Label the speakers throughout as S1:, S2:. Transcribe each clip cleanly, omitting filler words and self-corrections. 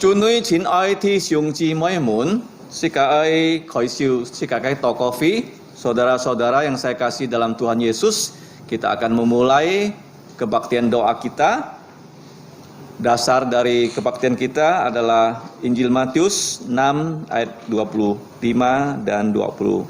S1: 尊女親愛弟兄姊妹們，sebagai Tokofi, saudara-saudara yang saya kasih dalam Tuhan Yesus, kita akan memulai kebaktian doa kita. Dasar dari kebaktian kita adalah Injil Matius 6 ayat 25 dan 26.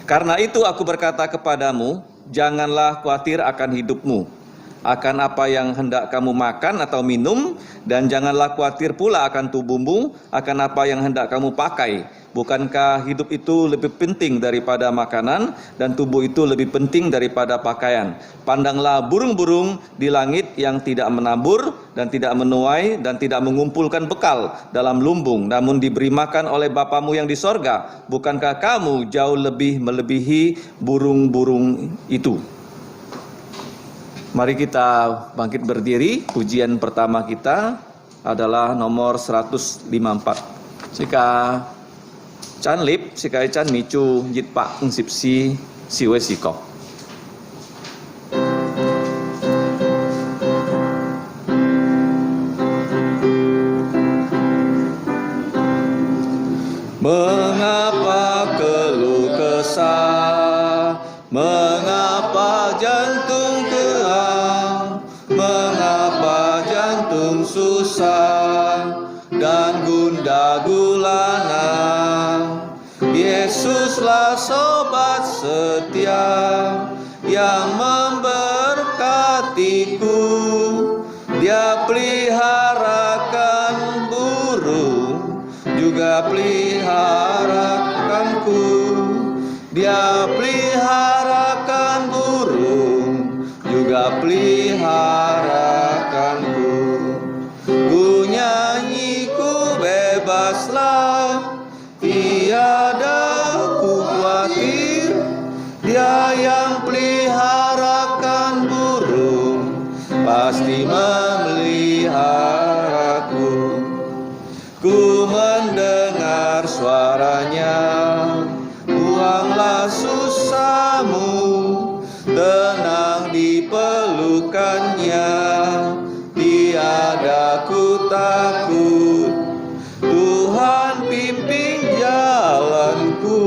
S1: Karena itu aku berkata kepadamu, janganlah khawatir akan hidupmu, akan apa yang hendak kamu makan atau minum, dan janganlah khawatir pula akan tubuhmu, akan apa yang hendak kamu pakai. Bukankah hidup itu lebih penting daripada makanan, dan tubuh itu lebih penting daripada pakaian? Pandanglah burung-burung di langit yang tidak menabur dan tidak menuai dan tidak mengumpulkan bekal dalam lumbung, namun diberi makan oleh Bapamu yang di sorga. Bukankah kamu jauh lebih melebihi burung-burung itu? Mari kita bangkit berdiri. Pujian pertama kita adalah nomor 154. Jika Chan Lip, jika Chan Micu Yit Pak Eng Sip Si Siwe Sikok. Mengapa keluh kesah? Mengapa jantung keang? Mengapa jantung susah dan gundah gulana? Yesuslah sobat setia yang memberkatiku. Dia peliharakan burung, juga peliharakanku. Dia peliharakan burung, juga peliharakanku. Ku nyanyi, ku bebaslah, tiada ku khawatir. Dia yang peliharakan burung, pasti memeliharaku. Ku mendengar suaranya, buanglah susahmu, tenang di pelukannya. Tiada ku takut, Tuhan pimpin jalanku.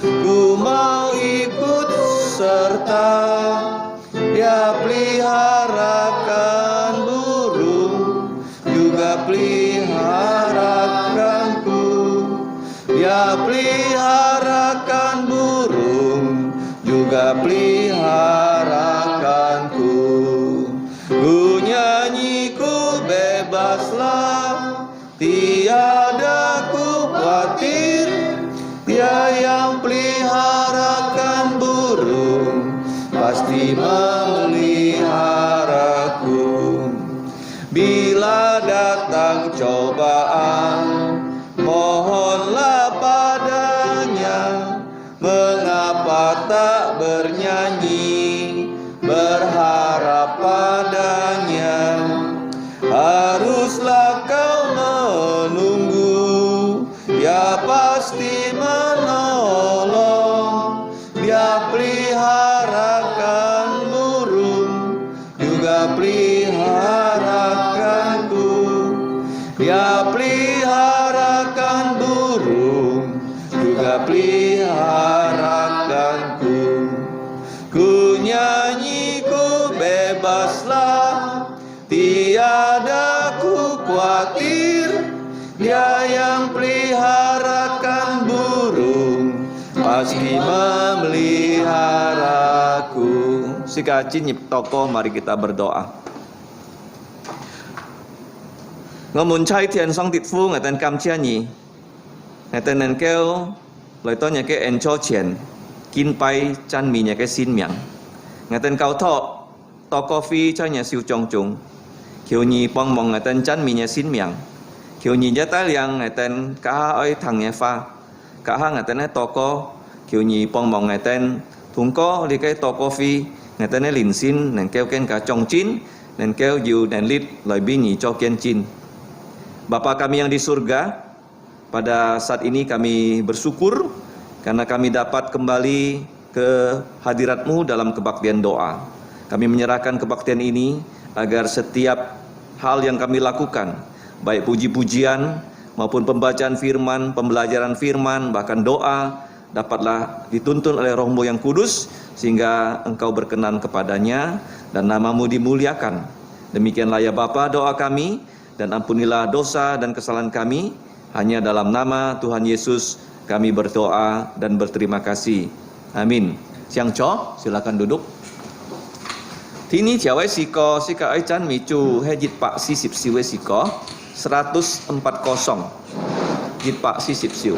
S1: Ku mau ikut serta, Dia peliharakan burung, juga peliharakanku. Dia peliharakan burung, juga peliharakanku. Ku nyanyi, ku bebaslah, tiada ku khawatir. Dia yang peliharakan burung, pasti memeliharaku. Bila datang cobaan, mohonlah padanya. Mengapa tak bernyanyi, berharap padanya? Haruslah kau menunggu, Dia pasti menolong. Dia peliharakan burung, juga peliharakanku. Dia peliharakan burung, juga peliharakanku. Ku nyanyi, ku bebaslah, tiada ku khawatir. Dia yang peliharakan burung, pasti memeliharaku. Sikaci nyip tokoh, mari kita berdoa. Ngamun chai tian song tit fu ngatan kam chia nyi. Ngatan nan keo loi to nya ke en cho chien. Kin pai chan mi nya ke sin miang. Ngatan kau tho tokoh fi cho nya siu chong chung. Kieu nyi pong mong ngatan chan mi nya sin miang. Kieu nyi jata liang ngatan ka oi thang nya fa. Ka ha ngatan toko kieu nyi pong mong ngatan thung ko li kai tokoh fi ngatan lin sin nan keo ken ka chong chin nan keo yu nan lit loi bi nyi cho ken chin. Bapa kami yang di surga, pada saat ini kami bersyukur karena kami dapat kembali ke hadirat-Mu dalam kebaktian doa. Kami menyerahkan kebaktian ini agar setiap hal yang kami lakukan baik puji-pujian maupun pembacaan firman, pembelajaran firman, bahkan doa dapatlah dituntun oleh Roh-Mu yang kudus sehingga Engkau berkenan kepadanya dan nama-Mu dimuliakan. Demikianlah ya Bapa doa kami, dan ampunilah dosa dan kesalahan kami. Hanya dalam nama Tuhan Yesus kami berdoa dan berterima kasih. Amin. Siang Cho, silakan duduk. Tini Jawa Siko Sika Aichan Micu Hejit Pak Sisip Siwe Siko 140 Jit Pak Sisip Siu.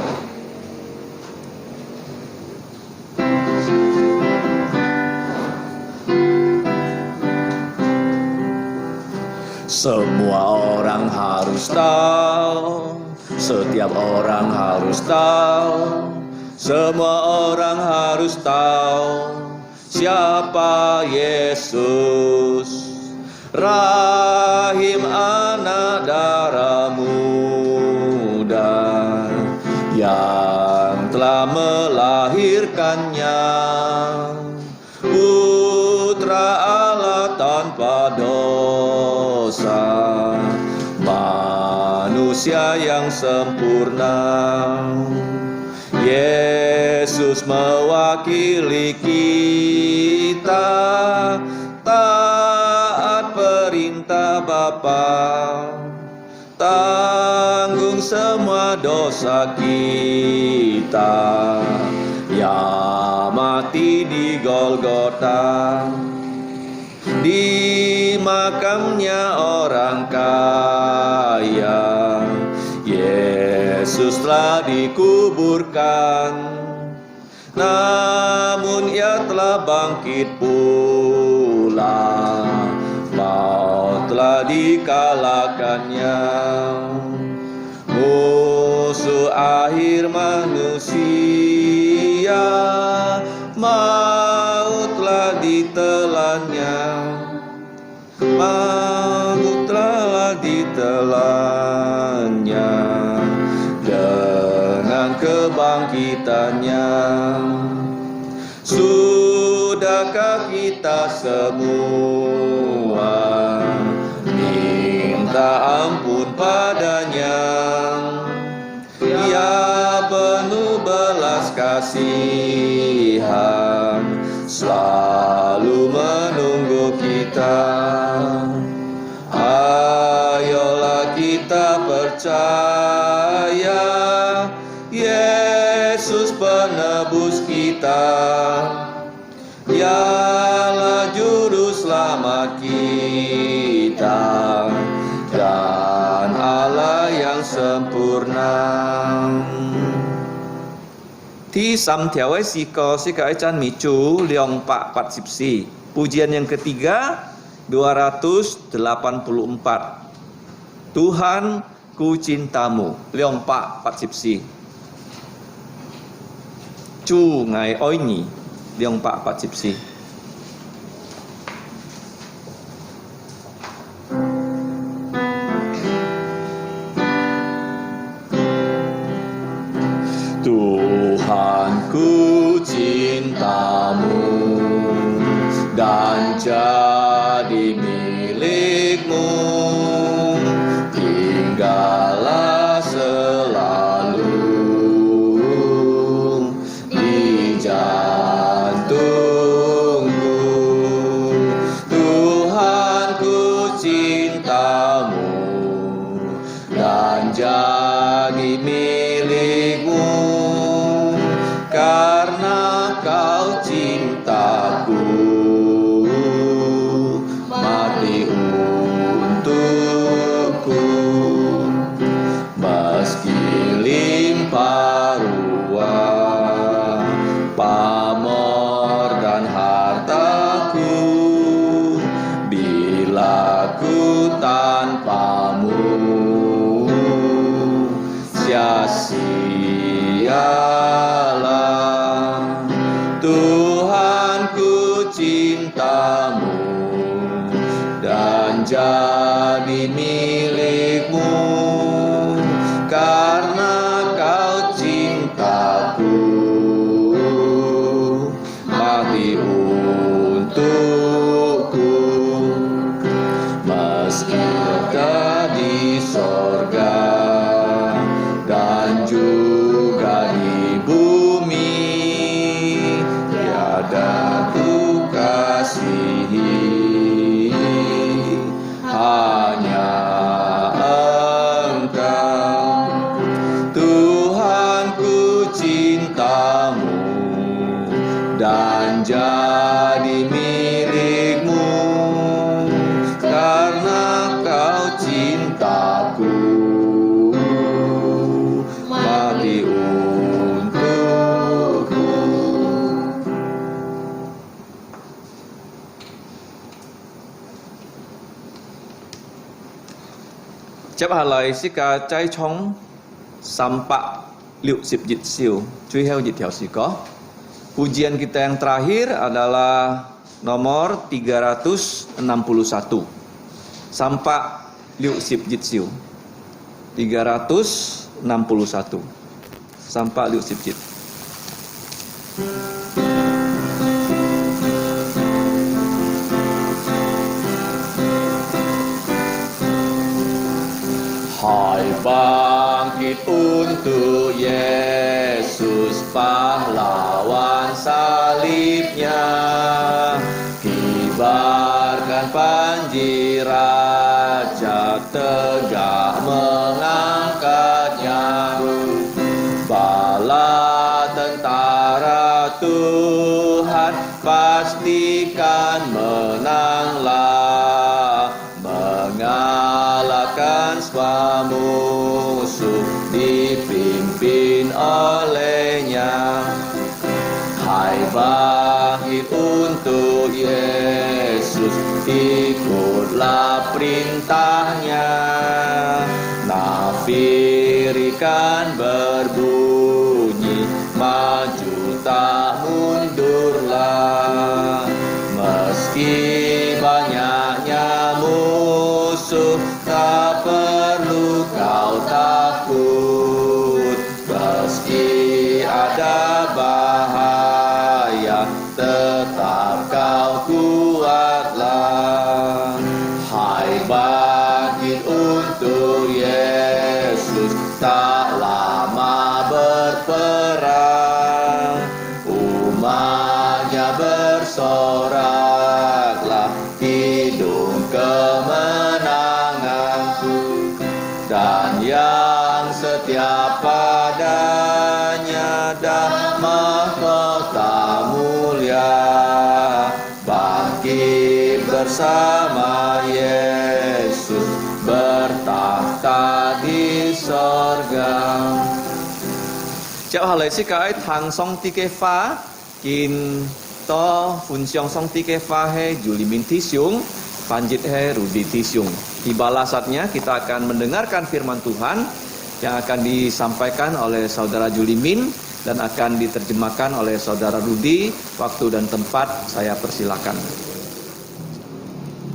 S1: Semua orang harus tahu, setiap orang harus tahu, semua orang harus tahu siapa Yesus, rahim anak darah muda yang telah melahirkannya, putra Allah tanpa dosa, manusia yang sempurna. Yesus mewakili kita, taat perintah Bapa, tanggung semua dosa kita, yang mati di Golgota. Di makamnya orang kaya, Yesus telah dikuburkan, namun Ia telah bangkit pula, maut telah dikalahkannya. Musuh akhir manusia, maut telah ditelannya, maut telah ditelannya dengan kebangkitannya. Sudahkah kita semua minta ampun padanya? Ia penuh belas kasihan, selalu menunggu kita. Ayolah kita percaya, Yesus penebus kita, Dialah juru selamat kita dan Allah yang sempurna. Ti Sam Tiawai Siko Sika Echan Micu Leong Pak Pat Sipsi. Pujian yang ketiga 284. Tuhan ku cintamu. Leong Pak Pat Sipsi. Chu Ngai Oini Leong Pak Pat Sipsi. Tuhan ku cintamu dan jadi milikmu, tinggallah selalu di jantungku. Tuhan ku cintamu dan jadi milikmu, karena kau cintaku, mati untukku. Meski limpah ruah, pamor dan hartaku, bila ku tanpamu sia-sialah. Tuhan ku cintamu dan jadi milikmu, karena kau cintaku, mati untukku. Meski terjadi di sorga dan juga di bumi, tiada ku kasihi, hanya Engkau, Tuhanku cintamu dan jadi milikmu, karena Kau cintaku mati untukku. Chấp Hà Lời sĩ ca trái chống sampak liuk sip jit siu, cui heo jit heo siko. Pujian kita yang terakhir adalah nomor 361. Sampak liuk sip jit siu. 361. Sampak liuk sip jit. Hai bangkit untuk Yesus, pahlawan salibnya, kibarkan panji raja, tegak mengangkatnya. Bala tentara Tuhan pastikan menanglah, mengalahkan semua musuh dipimpin olehnya. Hai bangkit untuk Yesus, ikutlah perintahnya. Nafirikan berbunyi, maju tak mundurlah. Meski banyaknya musuh, tak perlu kau takut. Meski ada bahaya, tetap kau kuatlah. Hai bangkit untuk Yesus, tak lama berperang. Umatnya bersoraklah, hidung kemenanganku. Dan yang setia padanya dah mahkota mulia, bangkit bersama Yesus, bertakhta di sorga. Chào Hà Lệ sĩ cái thằng song tike pha kin to fun siong song tike pha he Juli Minti Siung Panjit he Rudi Tisiung. Tibalah saatnya kita akan mendengarkan firman Tuhan yang akan disampaikan oleh saudara Julimin dan akan diterjemahkan oleh saudara Rudi. Waktu dan tempat saya persilakan.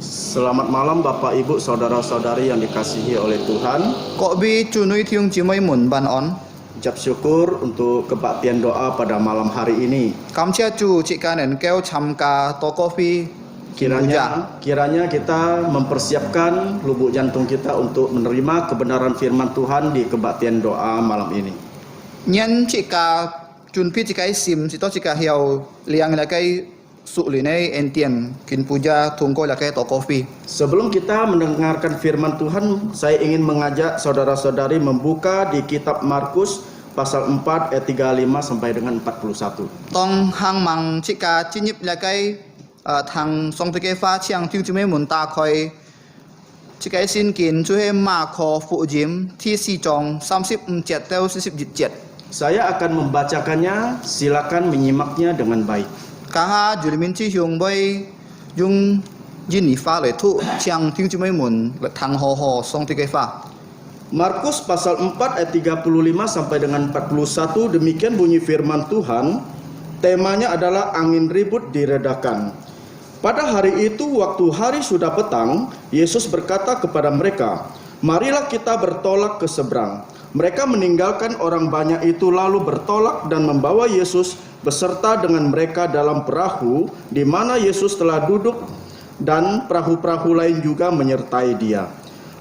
S2: Selamat malam Bapak Ibu saudara-saudari yang dikasihi oleh Tuhan.
S3: Kok bi cunui tiung cimai mun ban on.
S2: Ucap syukur untuk kebaktian doa pada malam hari ini.
S3: Kamcia cu cik kanen keo camka toko fi.
S2: Kiranya kita mempersiapkan lubuk jantung kita untuk menerima kebenaran firman Tuhan di kebaktian doa malam ini.
S3: Nyen cika cun pi cikai sim sito cika hiau liang lakai sulinai entian kin puja tungko lakai toko fi.
S2: Sebelum kita mendengarkan firman Tuhan, saya ingin mengajak saudara-saudari membuka di kitab Markus pasal 4 ayat 35 sampai dengan 41.
S3: Tong hang mang cika cinyip lakai thang song tike fa chiang tiu cimai mun ta khoi cikai sin kin cu he ma kho fu jim thi si jong 37 teu 47.
S2: Saya akan membacakannya, silakan menyimaknya dengan baik.
S3: Kaha Julimin Chi Hyung Boy Yung Jini Fa Le Tu Chiang Ting Cumai Mun Thang Ho Ho Song Tiga Fa.
S2: Markus pasal 4 ayat 35 sampai dengan 41, demikian bunyi firman Tuhan. Temanya adalah angin ribut diredakan. Pada hari itu, waktu hari sudah petang, Yesus berkata kepada mereka, "Marilah kita bertolak ke seberang." Mereka meninggalkan orang banyak itu lalu bertolak dan membawa Yesus beserta dengan mereka dalam perahu di mana Yesus telah duduk, dan perahu-perahu lain juga menyertai dia.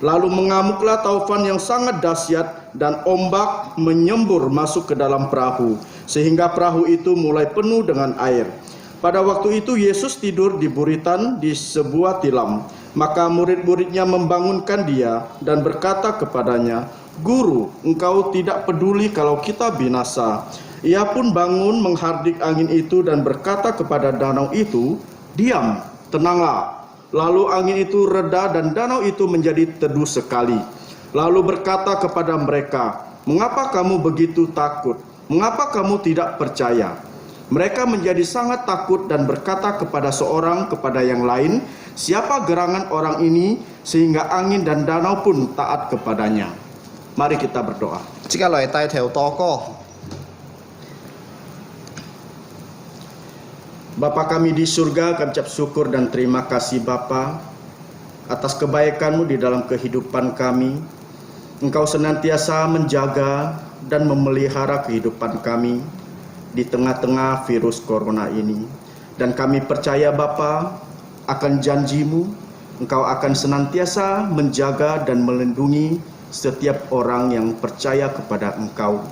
S2: Lalu mengamuklah taufan yang sangat dahsyat dan ombak menyembur masuk ke dalam perahu, sehingga perahu itu mulai penuh dengan air. Pada waktu itu Yesus tidur di buritan di sebuah tilam. Maka murid-muridnya membangunkan dia dan berkata kepadanya, "Guru, engkau tidak peduli kalau kita binasa." Ia pun bangun menghardik angin itu dan berkata kepada danau itu, "Diam, tenanglah." Lalu angin itu reda dan danau itu menjadi teduh sekali. Lalu berkata kepada mereka, "Mengapa kamu begitu takut? Mengapa kamu tidak percaya?" Mereka menjadi sangat takut dan berkata kepada seorang kepada yang lain, "Siapa gerangan orang ini sehingga angin dan danau pun taat kepadanya?" Mari kita berdoa.
S3: 即刻嚟帶條禱告。
S2: Bapa kami di surga, kami ucap syukur dan terima kasih Bapa atas kebaikan-Mu di dalam kehidupan kami. Engkau senantiasa menjaga dan memelihara kehidupan kami di tengah-tengah virus corona ini. Dan kami percaya Bapa akan janji-Mu, Engkau akan senantiasa menjaga dan melindungi setiap orang yang percaya kepada Engkau.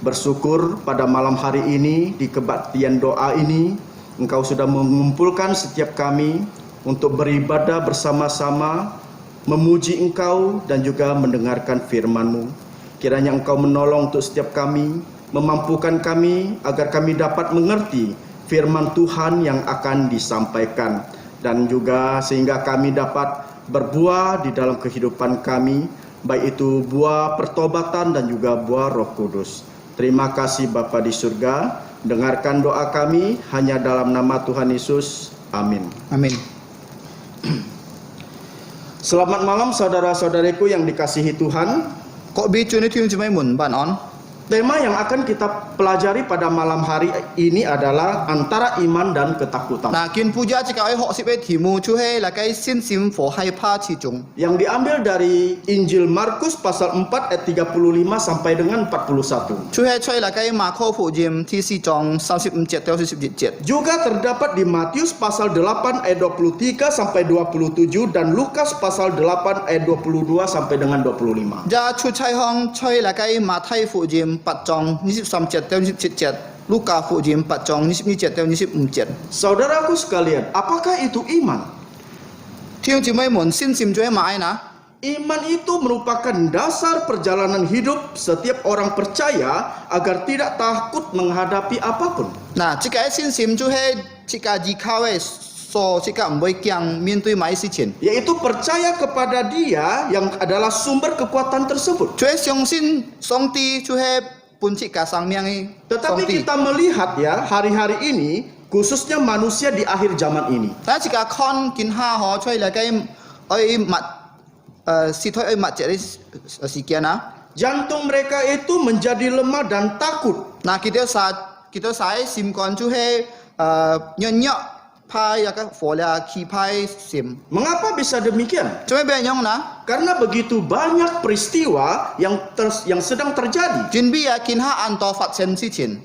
S2: Bersyukur pada malam hari ini di kebaktian doa ini, Engkau sudah mengumpulkan setiap kami untuk beribadah bersama-sama, memuji Engkau dan juga mendengarkan firman-Mu. Kiranya Engkau menolong untuk setiap kami, memampukan kami agar kami dapat mengerti firman Tuhan yang akan disampaikan. Dan juga sehingga kami dapat berbuah di dalam kehidupan kami, baik itu buah pertobatan dan juga buah Roh Kudus. Terima kasih Bapa di surga. Dengarkan doa kami hanya dalam nama Tuhan Yesus. Amin.
S3: Amin.
S2: Selamat malam saudara-saudariku yang dikasihi Tuhan.
S3: Kok bicu ni tiung cuma mun ban on?
S2: Tema yang akan kita pelajari pada malam hari ini adalah antara iman dan ketakutan.
S3: 嗱，見पूजा即係學習嘅題目就係嚟計先閃火害怕之中。
S2: Yang diambil dari Injil Markus pasal 4 ayat 35 sampai dengan 41.
S3: 就係出嚟計馬可福音第4章35節到47節。
S2: Juga terdapat di Matius pasal 8 ayat 23 sampai 27 dan Lukas pasal 8 ayat 22 sampai dengan 25.
S3: 就出差向出嚟計馬太福音8章23節到27節，路加福音8章22節到25節。
S2: Saudaraku sekalian, apakah itu iman?
S3: 聽姊妹們先閃咗買嗱。
S2: Iman itu merupakan dasar perjalanan hidup setiap orang percaya agar tidak takut menghadapi apapun.
S3: 嗱，即個先閃就係即個依靠嘅，所即個唔會驚面對每事情。
S2: Yaitu percaya kepada Dia yang adalah sumber kekuatan tersebut.
S3: 就係相信上帝就係本即個生命嘅上
S2: Tetapi
S3: 帝。
S2: kita melihat ya hari-hari ini, khususnya manusia di akhir zaman ini.
S3: 但係即個看見下可出嚟計愛物事態愛物這啲事件啊。
S2: Jantung mereka itu menjadi lemah dan takut.
S3: 嗱，kita sim kon就係nyenyak pai ya ka folia ki pai sim。
S2: Mengapa bisa demikian?
S3: 做咩俾人用嗱？
S2: Karena begitu banyak peristiwa yang sedang terjadi.
S3: 準備啊，見下按多發生事情，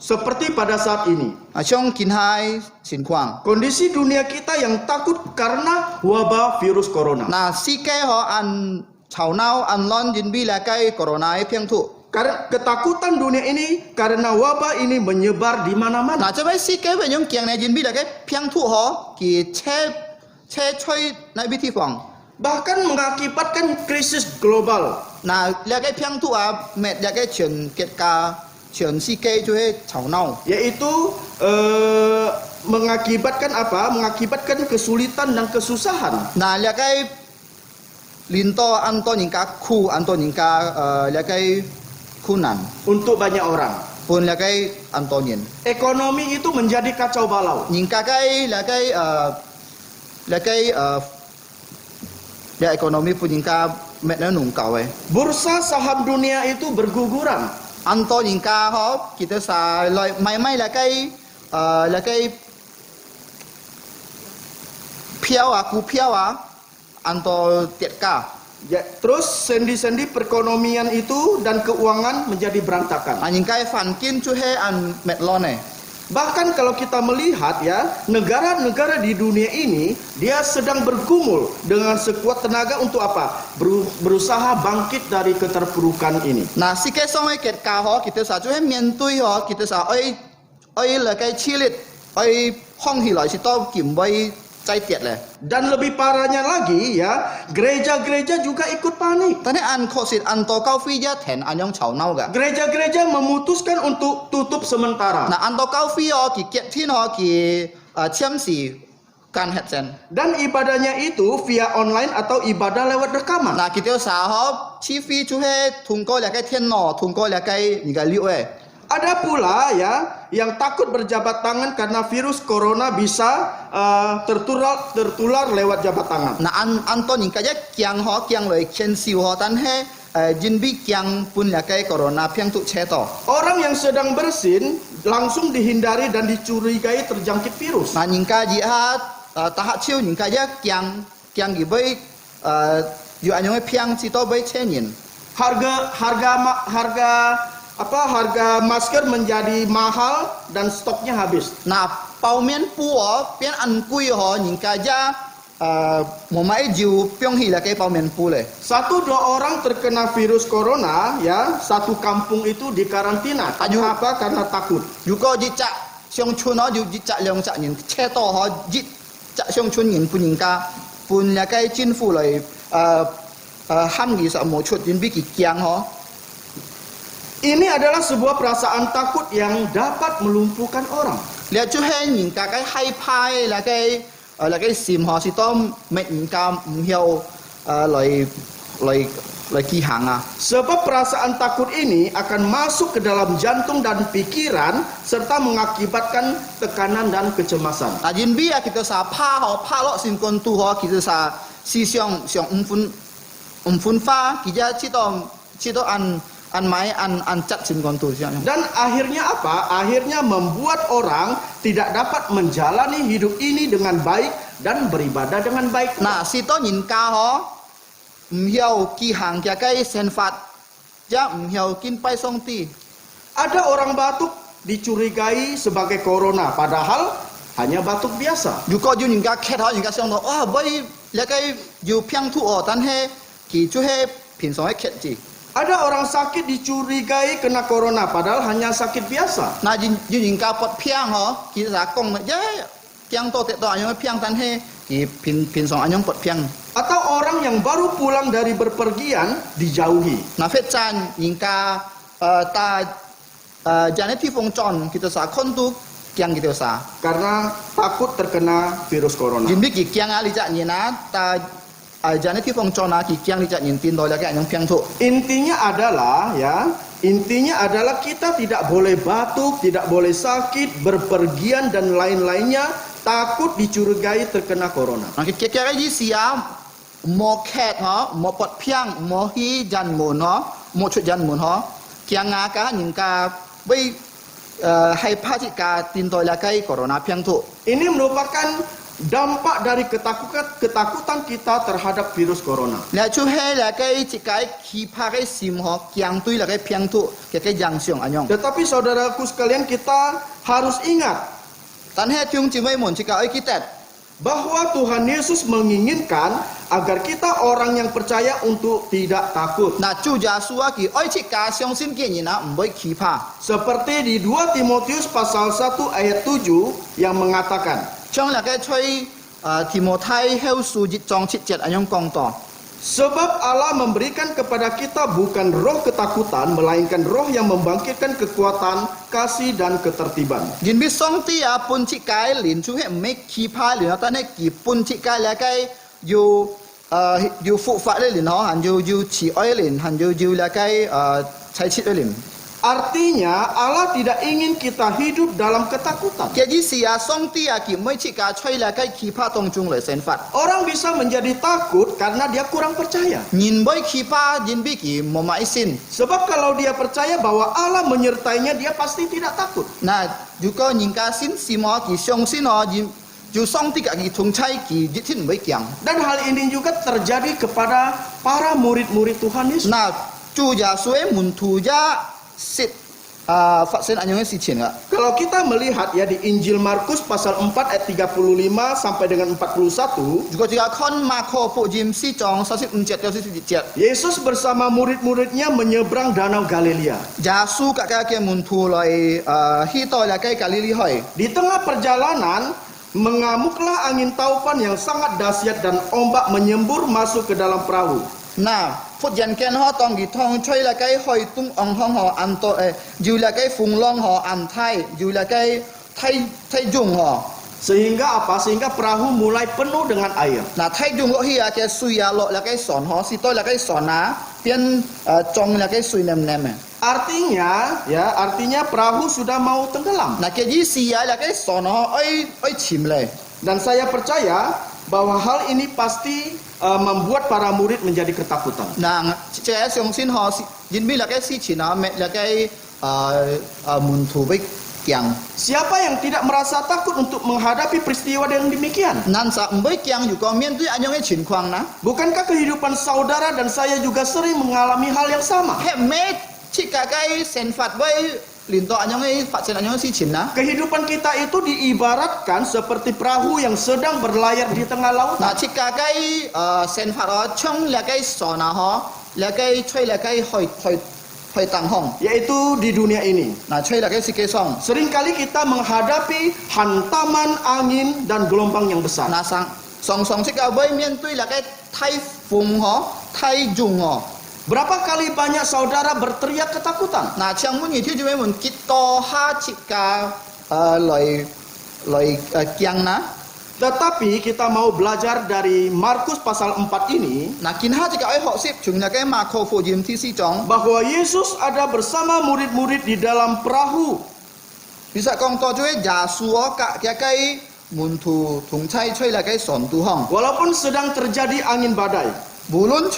S2: Seperti pada saat ini.
S3: 啊，像見下情況。
S2: Kondisi dunia kita yang takut karena wabah virus corona.
S3: 嗱，世界可按吵鬧按亂準備嚟計 corona 嘅病毒。
S2: Karena ketakutan dunia ini karena wabah ini menyebar di mana-mana.
S3: 嗱，這位世界俾人驚嚟準備嚟計病毒可，佢車吹喺邊地方？
S2: Bahkan mengakibatkan krisis global.
S3: 嗱，嚟計病毒啊，滅嚟計全世界就係吵鬧。
S2: Yaitu mengakibatkan apa? Mengakibatkan kesulitan dan kesusahan.
S3: 嗱，嚟計連多按多人家苦，按多人家嚟計困難，
S2: Untuk banyak orang.
S3: 半嚟計按多人。
S2: Ekonomi itu menjadi kacau balau.
S3: 人家計嚟計ya ekonomi pun jika metna nungkau
S2: Bursa saham dunia itu berguguran.
S3: anto jika hop kita sa mai lakai piawa anto tietka.
S2: Ya, terus sendi-sendi perekonomian itu dan keuangan menjadi berantakan.
S3: Anjing kai fan kin chu he an metlone.
S2: Bahkan kalau kita melihat ya, negara-negara di dunia ini dia sedang bergumul dengan sekuat tenaga untuk apa? Berusaha bangkit dari keterpurukan ini.
S3: 那世界上嘅結果嗬，其實就係面對嗬，其實愛嚟嘅刺烈，愛放起來是多劍威制跌咧。
S2: Dan lebih parahnya lagi ya, gereja-gereja juga ikut panik.
S3: 但係按確實按多交費一田按樣吵鬧㗎。
S2: Gereja-gereja memutuskan untuk tutup sementara.
S3: 嗱按多交費哦，佢結天哦，佢簽字間核證。
S2: Dan ibadahnya itu via online atau ibadah lewat rekaman.
S3: 嗱佢條啥嗬，似費就係通過嚟嘅天咯，通過嚟嘅而家六誒。
S2: Ada pula ya yang takut berjabat tangan karena virus corona bisa tertular lewat jabat tangan.
S3: 嗱按多而家一驚嗬，驚嚟牽笑嗬，但係人比驚半嚟嘅 corona 偏tuk車多。
S2: Orang yang sedang bersin langsung dihindari dan dicurigai terjangkit virus.
S3: 嗱人家而家tahap超人家一驚而俾要按樣嘅偏至多俾車人。
S2: Harga masker menjadi mahal dan stoknya habis.
S3: 嗱泡面鋪哦，變按貴嗬，人家一冇買就變起嚟嘅泡面鋪咧。
S2: 1-2 orang terkena virus corona ya, satu kampung itu dikarantina. Kenapa? Karena takut.
S3: 如果日隻上村哦，要日隻兩隻人車多嗬，日隻上村人半人家半嚟嘅政府嚟喊其實冇出現比佢驚嗬。
S2: Ini adalah sebuah perasaan takut yang dapat melumpuhkan orang.
S3: 你就係人家嘅害怕嚟嘅閃嗬，是當咩人家唔曉嚟記行啊。
S2: Sebab perasaan takut ini akan masuk ke dalam jantung dan pikiran serta mengakibatkan tekanan dan kecemasan.
S3: 嗱，人比啊，佢就啥怕嗬，怕落先關注嗬，佢就啥思想上唔分化，佢就知道按買按質先關注先。
S2: Dan akhirnya apa? Akhirnya membuat orang tidak dapat menjalani hidup ini dengan baik dan beribadah dengan baik.
S3: 嗱，是當人家嗬唔曉記行嘅嘅生法，亦唔曉見拜上帝。
S2: Ada orang batuk dicurigai sebagai corona, padahal hanya batuk biasa.
S3: 如果要人家咳嗬，人家想到哇，喂，你嘅要偏吐哦，但係佢就係平常嘅咳字。
S2: Ada orang sakit dicurigai kena corona, padahal hanya sakit biasa.
S3: 嗱，人家不偏嗬，佢就講咧，驚多啲多按樣偏，但係佢平常按樣不偏。
S2: Atau orang yang baru pulang dari berpergian dijauhi.
S3: 嗱，非真人家jangan tifong con kita sa kontu kiang kita sa.
S2: Karena takut terkena virus corona.
S3: Jin bi ki kiang ali ja ni na ta jangan tifong con na ki kiang li ja ni tin do la ka yang piang tu.
S2: Intinya adalah kita tidak boleh batuk, tidak boleh sakit, berpergian dan lain-lainnya, takut dicurigai terkena corona.
S3: Nah, kira-kira di siam mo ket ha, mo pot piang, mo hi jan mun ha, mo chut jan mun ha, kiang nga ka ning ka bai hai pa ji ka tin do la kai corona piang tu.
S2: Ini merupakan dampak dari ketakutan kita terhadap virus corona.
S3: La chu he la kai ji kai ki pa kai sim ha, kiang tui la kai piang tu, ke kai yang siong anyong.
S2: Tetapi saudaraku sekalian, kita harus ingat
S3: Tan he tiung ji mai mun ji ka ai kitat.
S2: bahwa Tuhan Yesus menginginkan agar kita orang yang percaya untuk tidak takut.
S3: Na chu ja suwa ki ai ji ka siong sin ki ni na mboi ki pa.
S2: Seperti di 2 Timotius pasal 1 ayat 7 yang mengatakan,
S3: Trong là cái chơi Timothai heo su jit trong chit jet anyong kong to.
S2: sebab Allah memberikan kepada kita bukan roh ketakutan, melainkan roh yang membangkitkan kekuatan, kasih dan ketertiban.
S3: Jin bi song ti a pun chi kai lin chu he make ki pa lin ta ne ki pun chi kai la kai yu fu fa le lin ho han yu chi oi lin han yu la kai chai chit lin.
S2: Artinya Allah tidak ingin kita hidup dalam ketakutan.
S3: Ke ji si a song ti a ki mai chi ka choi la kai ki pa tong chung le sen fat.
S2: Orang bisa menjadi takut karena dia kurang percaya.
S3: Nin boy ki pa jin bi ki mo mai sin.
S2: Sebab kalau dia percaya bahwa Allah menyertainya, dia pasti tidak takut.
S3: Na ju ko nin ka sin si mo ki song sin ho jin ju song ti ka ki thung chai ki jit tin bai kyang.
S2: Dan hal ini juga terjadi kepada para murid-murid Tuhan Yesus.
S3: Na chu ja suwe mun thu ja sit vaksin anyong si chin ga.
S2: Kalau kita melihat ya di Injil Markus pasal 4 ayat 35 sampai dengan 41,
S3: Juga jika kon mako pu jim si chong 44
S2: Yesus bersama murid-muridnya menyeberang danau Galilea.
S3: Jasu kat kaki muntu loi hitoi la kai Galili hoi.
S2: Di tengah perjalanan mengamuklah angin taupan yang sangat dahsyat dan ombak menyembur masuk ke dalam perahu.
S3: Nah, phut jan ken ho tong gi thong choi la kai hoi tung ong hong ho an to jiu la kai fung long ho an thai jiu la kai thai jung ho.
S2: Sehingga apa? Sehingga perahu mulai penuh dengan air.
S3: Nah, thai jung lo hi ke sui ya lo la kai son ho si to la kai son na pian chong la kai sui nem nem.
S2: Artinya perahu sudah mau tenggelam.
S3: Nah, ke ji si ya la kai son ho oi chim le.
S2: Dan saya percaya bahwa hal ini pasti membuat para murid menjadi ketakutan.
S3: Nah, cek siong sin ho jin bi la kai si chin na me la kai muntu bai kiang.
S2: Siapa yang tidak merasa takut untuk menghadapi peristiwa yang demikian?
S3: Nan sa mbai kiang juga mien tui anyong e chin kwang na.
S2: Bukankah kehidupan saudara dan saya juga sering mengalami hal yang sama?
S3: He me cika kai sen fat bai linto anyong e fat sen anyong si chin na.
S2: Kehidupan kita itu diibaratkan seperti perahu yang sedang berlayar di tengah lautan.
S3: Nah, cika kai sen fat ho chong la kai sona ho la kai choi la kai hoi tang hong.
S2: Yaitu di dunia ini.
S3: Nah, choi la kai si kai song.
S2: Seringkali kita menghadapi hantaman angin dan gelombang yang besar.
S3: Nah, song cika bai mien tui la kai thai fung ho thai jung ho.
S2: Berapa kali banyak saudara berteriak ketakutan?
S3: Nah, chiang mun yi tiu jue mun kito ha cika loi kiang na.
S2: Tetapi kita mau belajar dari Markus pasal 4 ini
S3: Nah, kin ha cika ai hok sip chung la kai ma ko fu jim ti si chong.
S2: bahwa Yesus ada bersama murid-murid di dalam perahu.
S3: Bisa kong to jue jasu o ka kia kai mun tu tung chai choi la kai son tu hong.
S2: Walaupun sedang terjadi angin badai.
S3: Bulun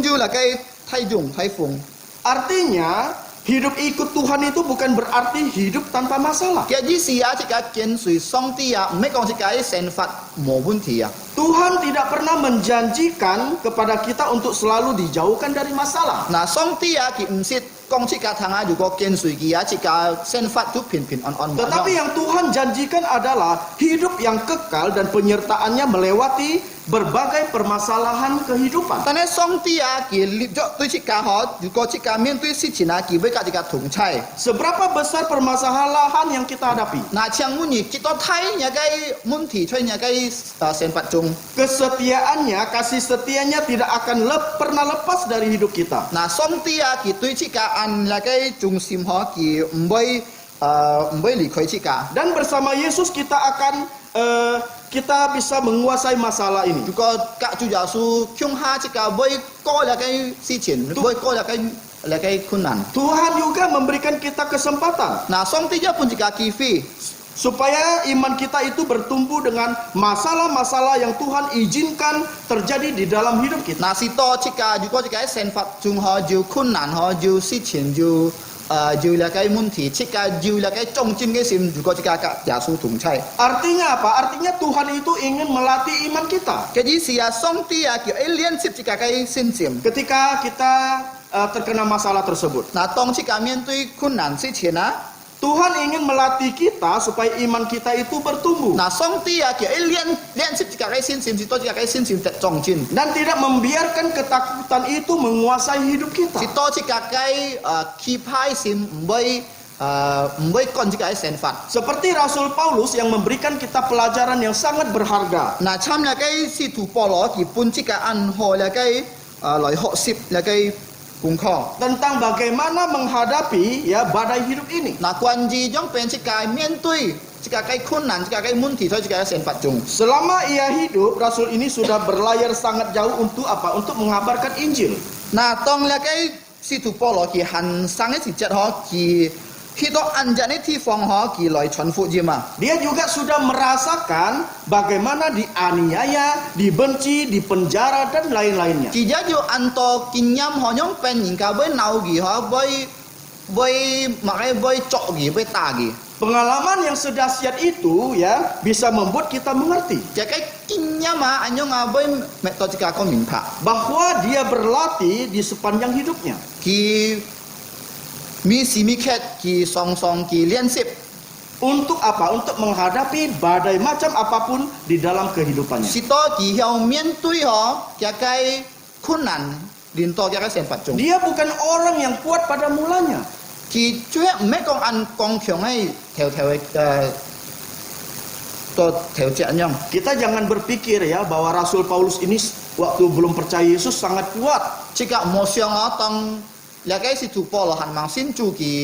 S3: ju la kai thai jung thai fung.
S2: Artinya hidup ikut Tuhan itu bukan berarti hidup tanpa masalah.
S3: Kia ji si ya cika kian sui song ti ya me kong cika ai sen fat mo bun ti ya.
S2: Tuhan tidak pernah menjanjikan kepada kita untuk selalu dijauhkan dari masalah.
S3: Nah, song ti ya ki msit kong cika thanga ju ko kian sui ki ya cika sen fat tu pin on.
S2: Tetapi yang Tuhan janjikan adalah hidup yang kekal dan penyertaannya melewati berbagai permasalahan kehidupan.
S3: Tane song ti ya ki li jo tu cika ho ju ko cika mien tu si cina ki be ka cika tung chai.
S2: Seberapa besar permasalahan yang kita hadapi?
S3: Nah, chiang mun yi kito thai nya kai mun ti choi nya kai sen fat jung.
S2: Kesetiaannya, kasih setianya tidak akan pernah lepas dari hidup kita.
S3: Nah, song ti ya ki tu cika an la kai jung sim ho ki mboi li khoi cika.
S2: Dan bersama Yesus kita akan kita bisa menguasai masalah ini.
S3: Ju ko ka chu ja su kyung ha cika boi ko la kai si chin boi ko la kai kunan.
S2: Tuhan juga memberikan kita kesempatan
S3: Nah, song ti ja pun cika ki fi.
S2: supaya iman kita itu bertumbuh dengan masalah-masalah yang Tuhan izinkan terjadi di dalam hidup kita.
S3: Nah, si to cika ju ko cika sen fat jung ho ju kunan ho ju si chin ju la kai mun ti cika ju la kai chong jin ke sim ju ko cika ka ja su tung chai.
S2: Artinya apa? Artinya Tuhan itu ingin melatih iman kita.
S3: Ke ji si ya song ti ya ki alien sip cika kai sin sim.
S2: Ketika kita terkena masalah tersebut,
S3: Nah, tong cika mien tui kunan si chin na.
S2: Tuhan ingin melatih kita supaya iman kita itu bertumbuh
S3: Nah, song ti ya ki lian sip cika kai sin sim si to cika kai sin sim tet chong jin.
S2: dan tidak membiarkan ketakutan itu menguasai hidup
S3: Si
S2: kita.
S3: to cika kai ki pai sim mboi kon cika kai sen fat.
S2: Seperti Rasul Paulus yang memberikan kita pelajaran yang sangat berharga.
S3: Nah, cham la kai si tu polo ki pun cika an ho la kai loi ho sip la kai kung kho.
S2: Tentang bagaimana menghadapi ya badai hidup ini.
S3: Nah, kwan ji jong pen cika mien tui cika kai kunan cika kai mun ti to cika kai sen fat jung.
S2: Selama ia hidup, Rasul ini sudah berlayar sangat jauh untuk apa? Untuk mengabarkan Injil.
S3: Nah, tong la kai si tu polo ki han sang si jet ho ki hito anjane ti fong ho ki loi chon fu jima.
S2: Dia juga sudah merasakan bagaimana dianiaya, dibenci, dipenjara dan lain-lainnya.
S3: Ki ja jo anto kinyam ho nyong pen yin ka boi nau gi ho boi makai boi chok gi boi ta gi.
S2: Pengalaman yang sedahsyat itu ya bisa membuat kita mengerti
S3: Ja kai kinyam ma anyong a boi me to cika ko min pha.
S2: bahwa dia berlatih di sepanjang hidupnya.
S3: Ki มีสีมีแค่กี่ซองกี่เลี้ยนสิบ
S2: Untuk apa? Untuk menghadapi badai macam apapun di dalam kehidupannya.
S3: สิโตกี่เหี่ยวเมียนตุ้ยหอแกไกคุ้นนันดินโตแกไกเสียนปัจจุง
S2: Dia bukan orang yang kuat pada mulanya.
S3: กี่ช่วยไม่กองอันกองเขียงให้แถวตัวแถวเจียนยัง
S2: Kita jangan berpikir ya bahwa Rasul Paulus ini waktu belum percaya Yesus sangat kuat.
S3: ชิกะโมเซียงอ๋อต้องแล้วก็สิถูกปอลหันมังสินจูกี่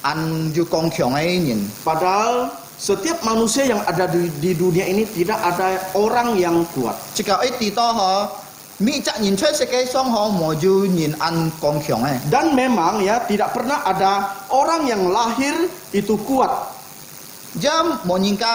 S3: อันอยู่กองเขียงให้ยิน
S2: Padahal setiap manusia yang ada di dunia ini tidak ada orang yang kuat.
S3: ชิกะไอ้ตีต่อหอมีจะยินช่วยสเกยซ่องหอหมออยู่ยินอันกองเขียงให้
S2: Dan memang ya tidak pernah ada orang yang lahir itu kuat.
S3: ย่ำหมอยิงกา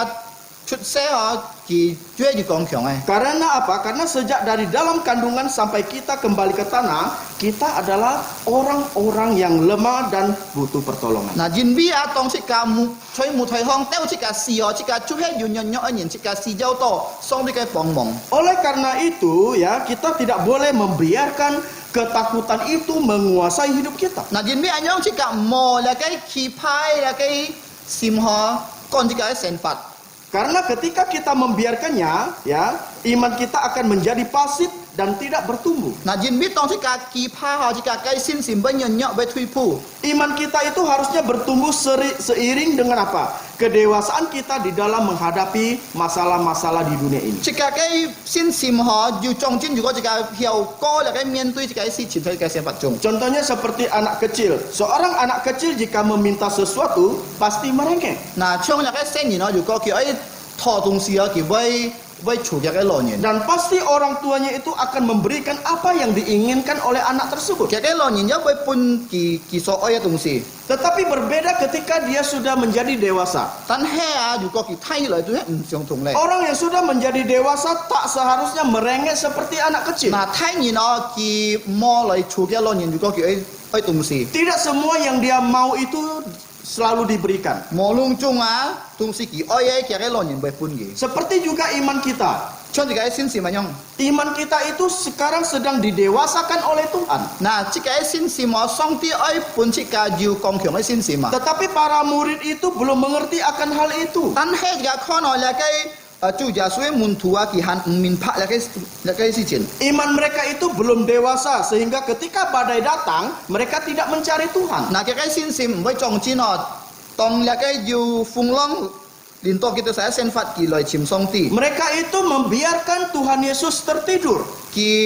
S3: ชุดเซ่หอกี่ช่วยอยู่กองเขียงให้
S2: Karena apa? Karena sejak dari dalam kandungan sampai kita kembali ke tanah, kita adalah orang-orang yang lemah dan butuh pertolongan.
S3: น่ะยินบีอาตองชิกามุช่วยมุถอยห้องเต้าชิกาซีหอชิกาช่วยอยู่ย่อๆยินชิกาซีเจ้าโตซ่องด้วยแกปองมอง
S2: Oleh karena itu ya kita tidak boleh membiarkan ketakutan itu menguasai hidup kita.
S3: น่ะยินบีอันยองชิกาโมแล้วก็ขี้พายแล้วก็ซิมหอก่อนชิกาเซนปัด
S2: Karena ketika kita membiarkannya, ya iman kita akan menjadi pasif dan tidak bertumbuh.
S3: น่ะยินบีตองชิกาขี้พาหอชิกาไกซินซิมเบิ่ย่อๆไปทุยผู้
S2: Iman kita itu harusnya bertumbuh seiring dengan apa? Kedewasaan kita di dalam menghadapi masalah-masalah di dunia ini.
S3: ชิกาไกซินซิมหออยู่จงจินอยู่ก็ชิกาเหี่ยวก็แล้วก็เมียนตุยชิกาซิฉินไทยกาเซียนปัจจุง
S2: Contohnya seperti anak kecil. Seorang anak kecil jika meminta sesuatu pasti merengek.
S3: น่ะช่วงแล้วก็เส้นอยู่เนาะอยู่ก็กี่ไอ้ทอตรงเสียกี่ไว้ฉูกแล้วก็หล่อเนี่ย
S2: Dan pasti orang tuanya itu akan memberikan apa yang diinginkan oleh anak tersebut.
S3: แกก็หล่อเนี่ยไว้ปุ่นกี่โซอ้อยตรงสี
S2: Tetapi berbeda ketika dia sudah menjadi dewasa.
S3: ตันแห่อยู่ก็กี่ไทยเลยตัวเสียงถุงเลย
S2: Orang yang sudah menjadi dewasa tak seharusnya merengek seperti anak kecil.
S3: น่ะไทยเนี่ยเนาะกี่มอเลยฉูกแล้วหล่อเนี่ยอยู่ก็กี่ไอ้ตรงสี
S2: Tidak semua yang dia mau itu selalu diberikan.
S3: หมอลุงจุงอ่ะตรงสีกี่อ้อยแกก็หล่อเนี่ยไปปุ่นกี่
S2: Seperti juga iman kita.
S3: ช่วงที่ไกซินซิมันยัง
S2: Iman kita itu sekarang sedang didewasakan oleh Tuhan.
S3: น่ะชิกาซินซิมอซ่องที่อ้อยปุ่นชิกาอยู่กองเขียงไอ้ซินซิมา
S2: Tetapi para murid itu belum mengerti akan hal itu.
S3: ตันแห่จิกาข้อนอแล้วก็จู่จะช่วยมุนทัวกี่หันมินพระแล้วก็สิจิน
S2: Iman mereka itu belum dewasa sehingga ketika badai datang mereka tidak mencari Tuhan.
S3: น่ะแกก็ซินซิมไว้จงจินอตองแล้วก็อยู่ฟุงล่องลินโตกิตsayaเซนฟัดกี่ลอยชิมซองตี
S2: Mereka itu membiarkan Tuhan Yesus tertidur.
S3: กี่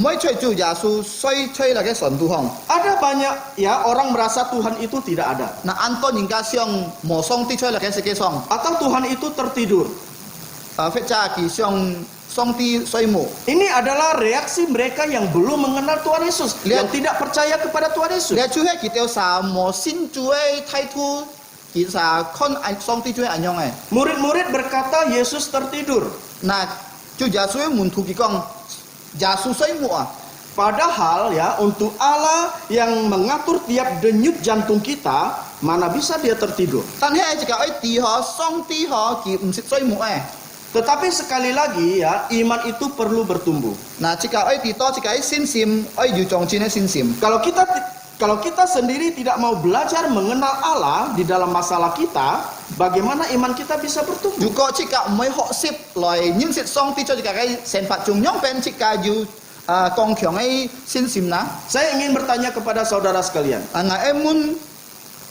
S3: ไม่ช่วยจู่จะช่วยแล้วก็สอนตู้ห้อง
S2: Ada banyak ya orang merasa Tuhan itu tidak ada
S3: น่ะอันต้นยิงกาเซียงหมอซองที่ช่วยแล้วก็สเกซอง
S2: atau Tuhan itu tertidur.
S3: เฟจ้ากี่เซียงซองที่ช่วยหมู่
S2: Ini adalah reaksi mereka yang belum mengenal Tuhan Yesus, yang tidak percaya kepada Tuhan Yesus.
S3: แล้วช่วยให้กี่เตียวสาหมอสินช่วยไททูกี่สาคนไอซองที่ช่วยอันยองไง
S2: Murid-murid berkata Yesus tertidur.
S3: น่ะจู่จะช่วยมุนทุกี่กองจะช่วยหมู่อ่ะ
S2: Padahal ya untuk Allah yang mengatur tiap denyut jantung kita, mana bisa dia tertidur.
S3: ตันแห่จิกาไอ้ตีหอซองตีหอกี่สิช่วยหมู่ไอ
S2: Tetapi sekali lagi ya iman itu perlu bertumbuh.
S3: น่ะจิกาไอ้ตีโตจิกาไอ้สินซิมไอ้อยู่จงจินไอ้สินซิม
S2: Kalau kita sendiri tidak mau belajar mengenal Allah di dalam masalah kita, bagaimana iman kita bisa
S3: อ
S2: bertumbuh?
S3: ยู่ก็จิกาไม่หกสิบลอยยิ่งสิซองตีจิกาไอ้เซนปัจจุงย่องเป็นจิกาอยู่กองเขียงไอ้สินซิมนะ
S2: Saya ingin bertanya kepada saudara sekalian,
S3: ไงไอ้มุน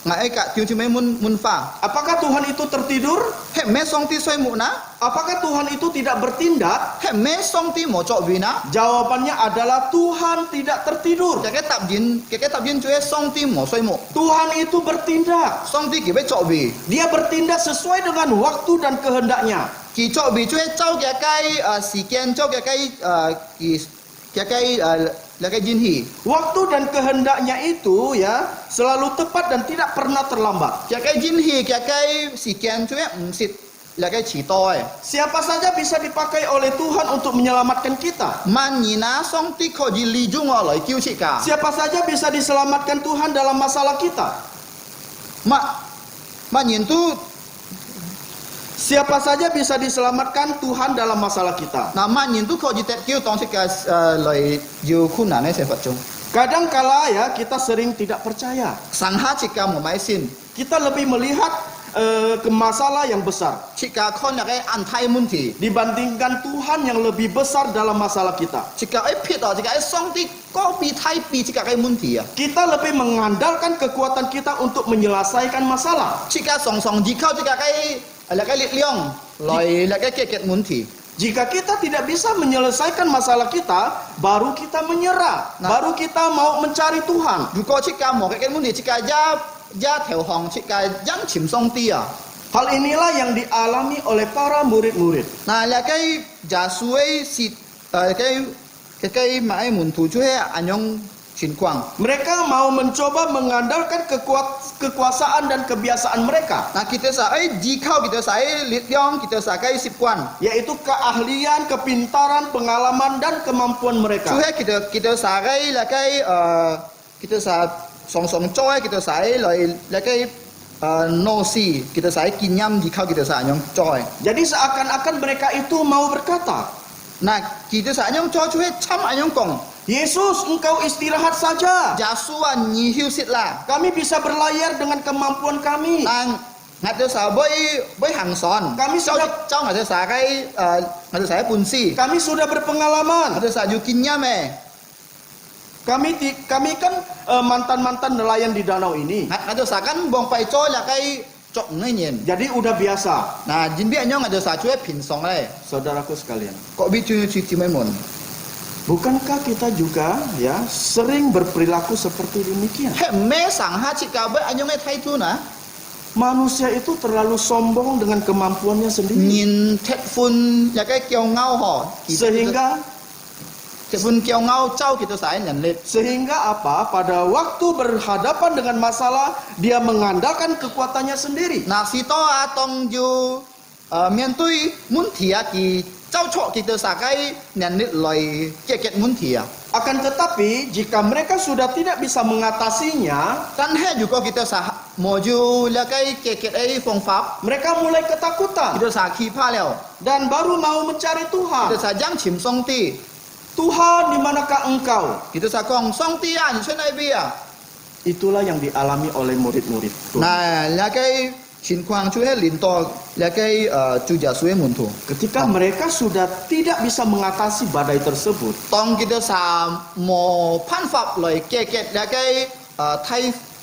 S3: ไงไอ้กะติวจิไม่มุนฟ้า
S2: apakah Tuhan itu tertidur?
S3: เฮ้แม่ซองตีช่วยหมู่นะ
S2: Apakah Tuhan itu tidak bertindak?
S3: เฮ้แม่ซองตีหมอเจาะวีนะ
S2: Jawabannya adalah Tuhan tidak tertidur.
S3: แกตับยินช่วยซองตีหมอช่วยหมู่
S2: Tuhan itu bertindak.
S3: ซองตีกี่ไปเจาะวี
S2: Dia bertindak sesuai dengan waktu dan kehendaknya.
S3: กี่เจาะวีช่วยเจ้าแกใกล้สีแกนเจ้าแกใกล้กี่แกใกล้แล้วก็ยินหี
S2: Waktu dan kehendaknya itu ya selalu tepat dan tidak pernah terlambat.
S3: แกใกล้ยินหีแกใกล้สีแกนช่วยสิแล้วก็ฉีต้อย
S2: Siapa saja bisa dipakai oleh Tuhan untuk menyelamatkan kita.
S3: มันนี่นะซองตีขอยิลีจุงอ๋อเลยคิวชิกา
S2: Siapa saja bisa diselamatkan Tuhan dalam masalah kita.
S3: มันยินตู้
S2: Siapa saja bisa diselamatkan Tuhan dalam masalah kita.
S3: นะมันยินตู้ขอยิเต็ดคิวตองชิกาเลยอยู่คุณน่ะในเสปัจจุ
S2: Kadangkala ya kita sering tidak percaya.
S3: sang ha chika mo mai sin
S2: Kita lebih melihat ke masalah yang besar
S3: chika khon ya kai an thai mun thi
S2: dibandingkan Tuhan yang lebih besar dalam masalah kita.
S3: chika ai phit to chika ai song ti ko pi thai pi chika kai mun thi ya
S2: Kita lebih mengandalkan kekuatan kita untuk menyelesaikan masalah.
S3: chika song song ji khao chika kai la kai lik liong loi la kai ket mun thi.
S2: Jika kita tidak bisa menyelesaikan masalah kita, baru kita menyerah,
S3: Nah.
S2: baru kita mau mencari Tuhan.
S3: 如果chika mo kai mun thi chika ja theo hong chika yang chim song ti ya
S2: Hal inilah yang dialami oleh para murid-murid.
S3: na la kai ja suai si kai mai mun tu chu he anyong chin kwang.
S2: Mereka mau mencoba mengandalkan kekuasaan dan kebiasaan mereka,
S3: Nah kita sa ai ji khao kita sa ai lit liong kita sa kai sip kwan.
S2: yaitu keahlian, kepintaran, pengalaman, dan kemampuan mereka.
S3: Chu he kita sa kai la kai kita sa song song choi kita sa ai loi la kai no si kita sa ai kin yam ji khao kita sa anyong choi.
S2: Jadi seakan-akan mereka itu mau berkata,
S3: Nah kita sa anyong choi chu he cham anyong kong.
S2: Yesus, engkau istirahat saja.
S3: Ja suan ni hiu sit la.
S2: Kami bisa berlayar dengan kemampuan kami.
S3: Nang ngat sa boy hang son.
S2: Kami
S3: Chao
S2: sudah-
S3: chao ngat sa kai ngat sa pun si.
S2: Kami sudah berpengalaman.
S3: Ngat sa ju kin yam
S2: Kami kan mantan-mantan nelayan di danau ini.
S3: Ngat sa kan bong pai choi la kai chok ngai nyen.
S2: Jadi udah biasa.
S3: Nah, jin bi anyong ngat sa chu pin song le.
S2: Saudaraku sekalian,
S3: Kok bi chu chi mai mon.
S2: bukankah kita juga ya sering berperilaku seperti demikian?
S3: He me sang ha chi ka ba anyong ai thai tu na.
S2: Manusia itu terlalu sombong dengan kemampuannya sendiri.
S3: Nhìn thét phun ya cái kiêu ngao ho.
S2: Sehingga
S3: thét phun kiêu ngao chau kita sa nyan let.
S2: Sehingga apa? Pada waktu berhadapan dengan masalah, dia mengandalkan kekuatannya sendiri.
S3: Na si to a tong ju mian tui mun thia ki chau chok kita sa kai nyan let loi ket mun thia.
S2: Akan tetapi, jika mereka sudah tidak bisa mengatasinya,
S3: Tan he juga kita sa mo ju la kai ket ai phong fap.
S2: mereka mulai ketakutan
S3: Kita sa ki pa leo.
S2: dan baru mau mencari
S3: Kita
S2: Tuhan.
S3: sa jang chim song ti.
S2: Tuhan, di manakah engkau?
S3: Kita sa kong song ti a ni chen ai bi a.
S2: Itulah yang dialami oleh murid-murid Tuhan.
S3: Nah, la cái情况就係連到la cái主家suy mun tu.
S2: Ketika mereka sudah tidak bisa mengatasi badai tersebut,
S3: Tong kita sa mo pan fap loi ke la cái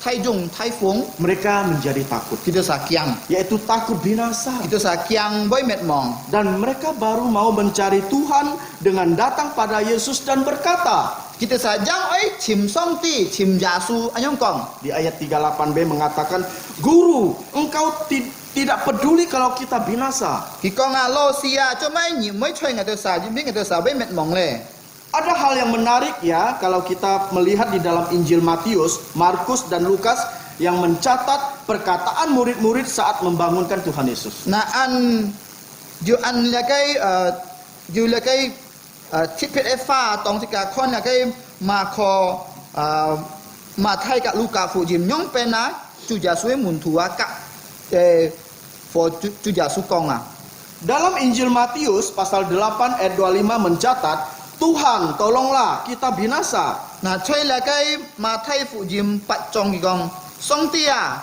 S3: thai dung thai phúng
S2: mereka menjadi takut,
S3: kita sa kiang.
S2: yaitu takut binasa.
S3: Kita sa kiang boy met mong.
S2: Dan mereka baru mau mencari Tuhan dengan datang pada Yesus dan berkata,
S3: Kita sa jang oi chim song ti chim jasu anyong kong.
S2: di ayat 38b mengatakan, Guru, engkau tidak peduli kalau kita binasa.
S3: Ki kong a lo sia cho mai ni mới choi ngat sa jin bi ngat sa boy met mong le.
S2: Ada hal yang menarik ya kalau kita melihat di dalam Injil Matius, Markus, dan Lukas yang mencatat perkataan murid-murid saat membangunkan Tuhan Yesus.
S3: Na an ju la cái thiết pet pha tong si ka khon la cái ma kho ma thai ka luka fu jim nyong pe na chu ja suy mun thua ka for chu ja su kong a.
S2: Dalam Injil Matius pasal 8 ayat 25 mencatat, Tuhan tolonglah kita binasa.
S3: Na choi la cái ma thai fu jim pat chong ki kong song tia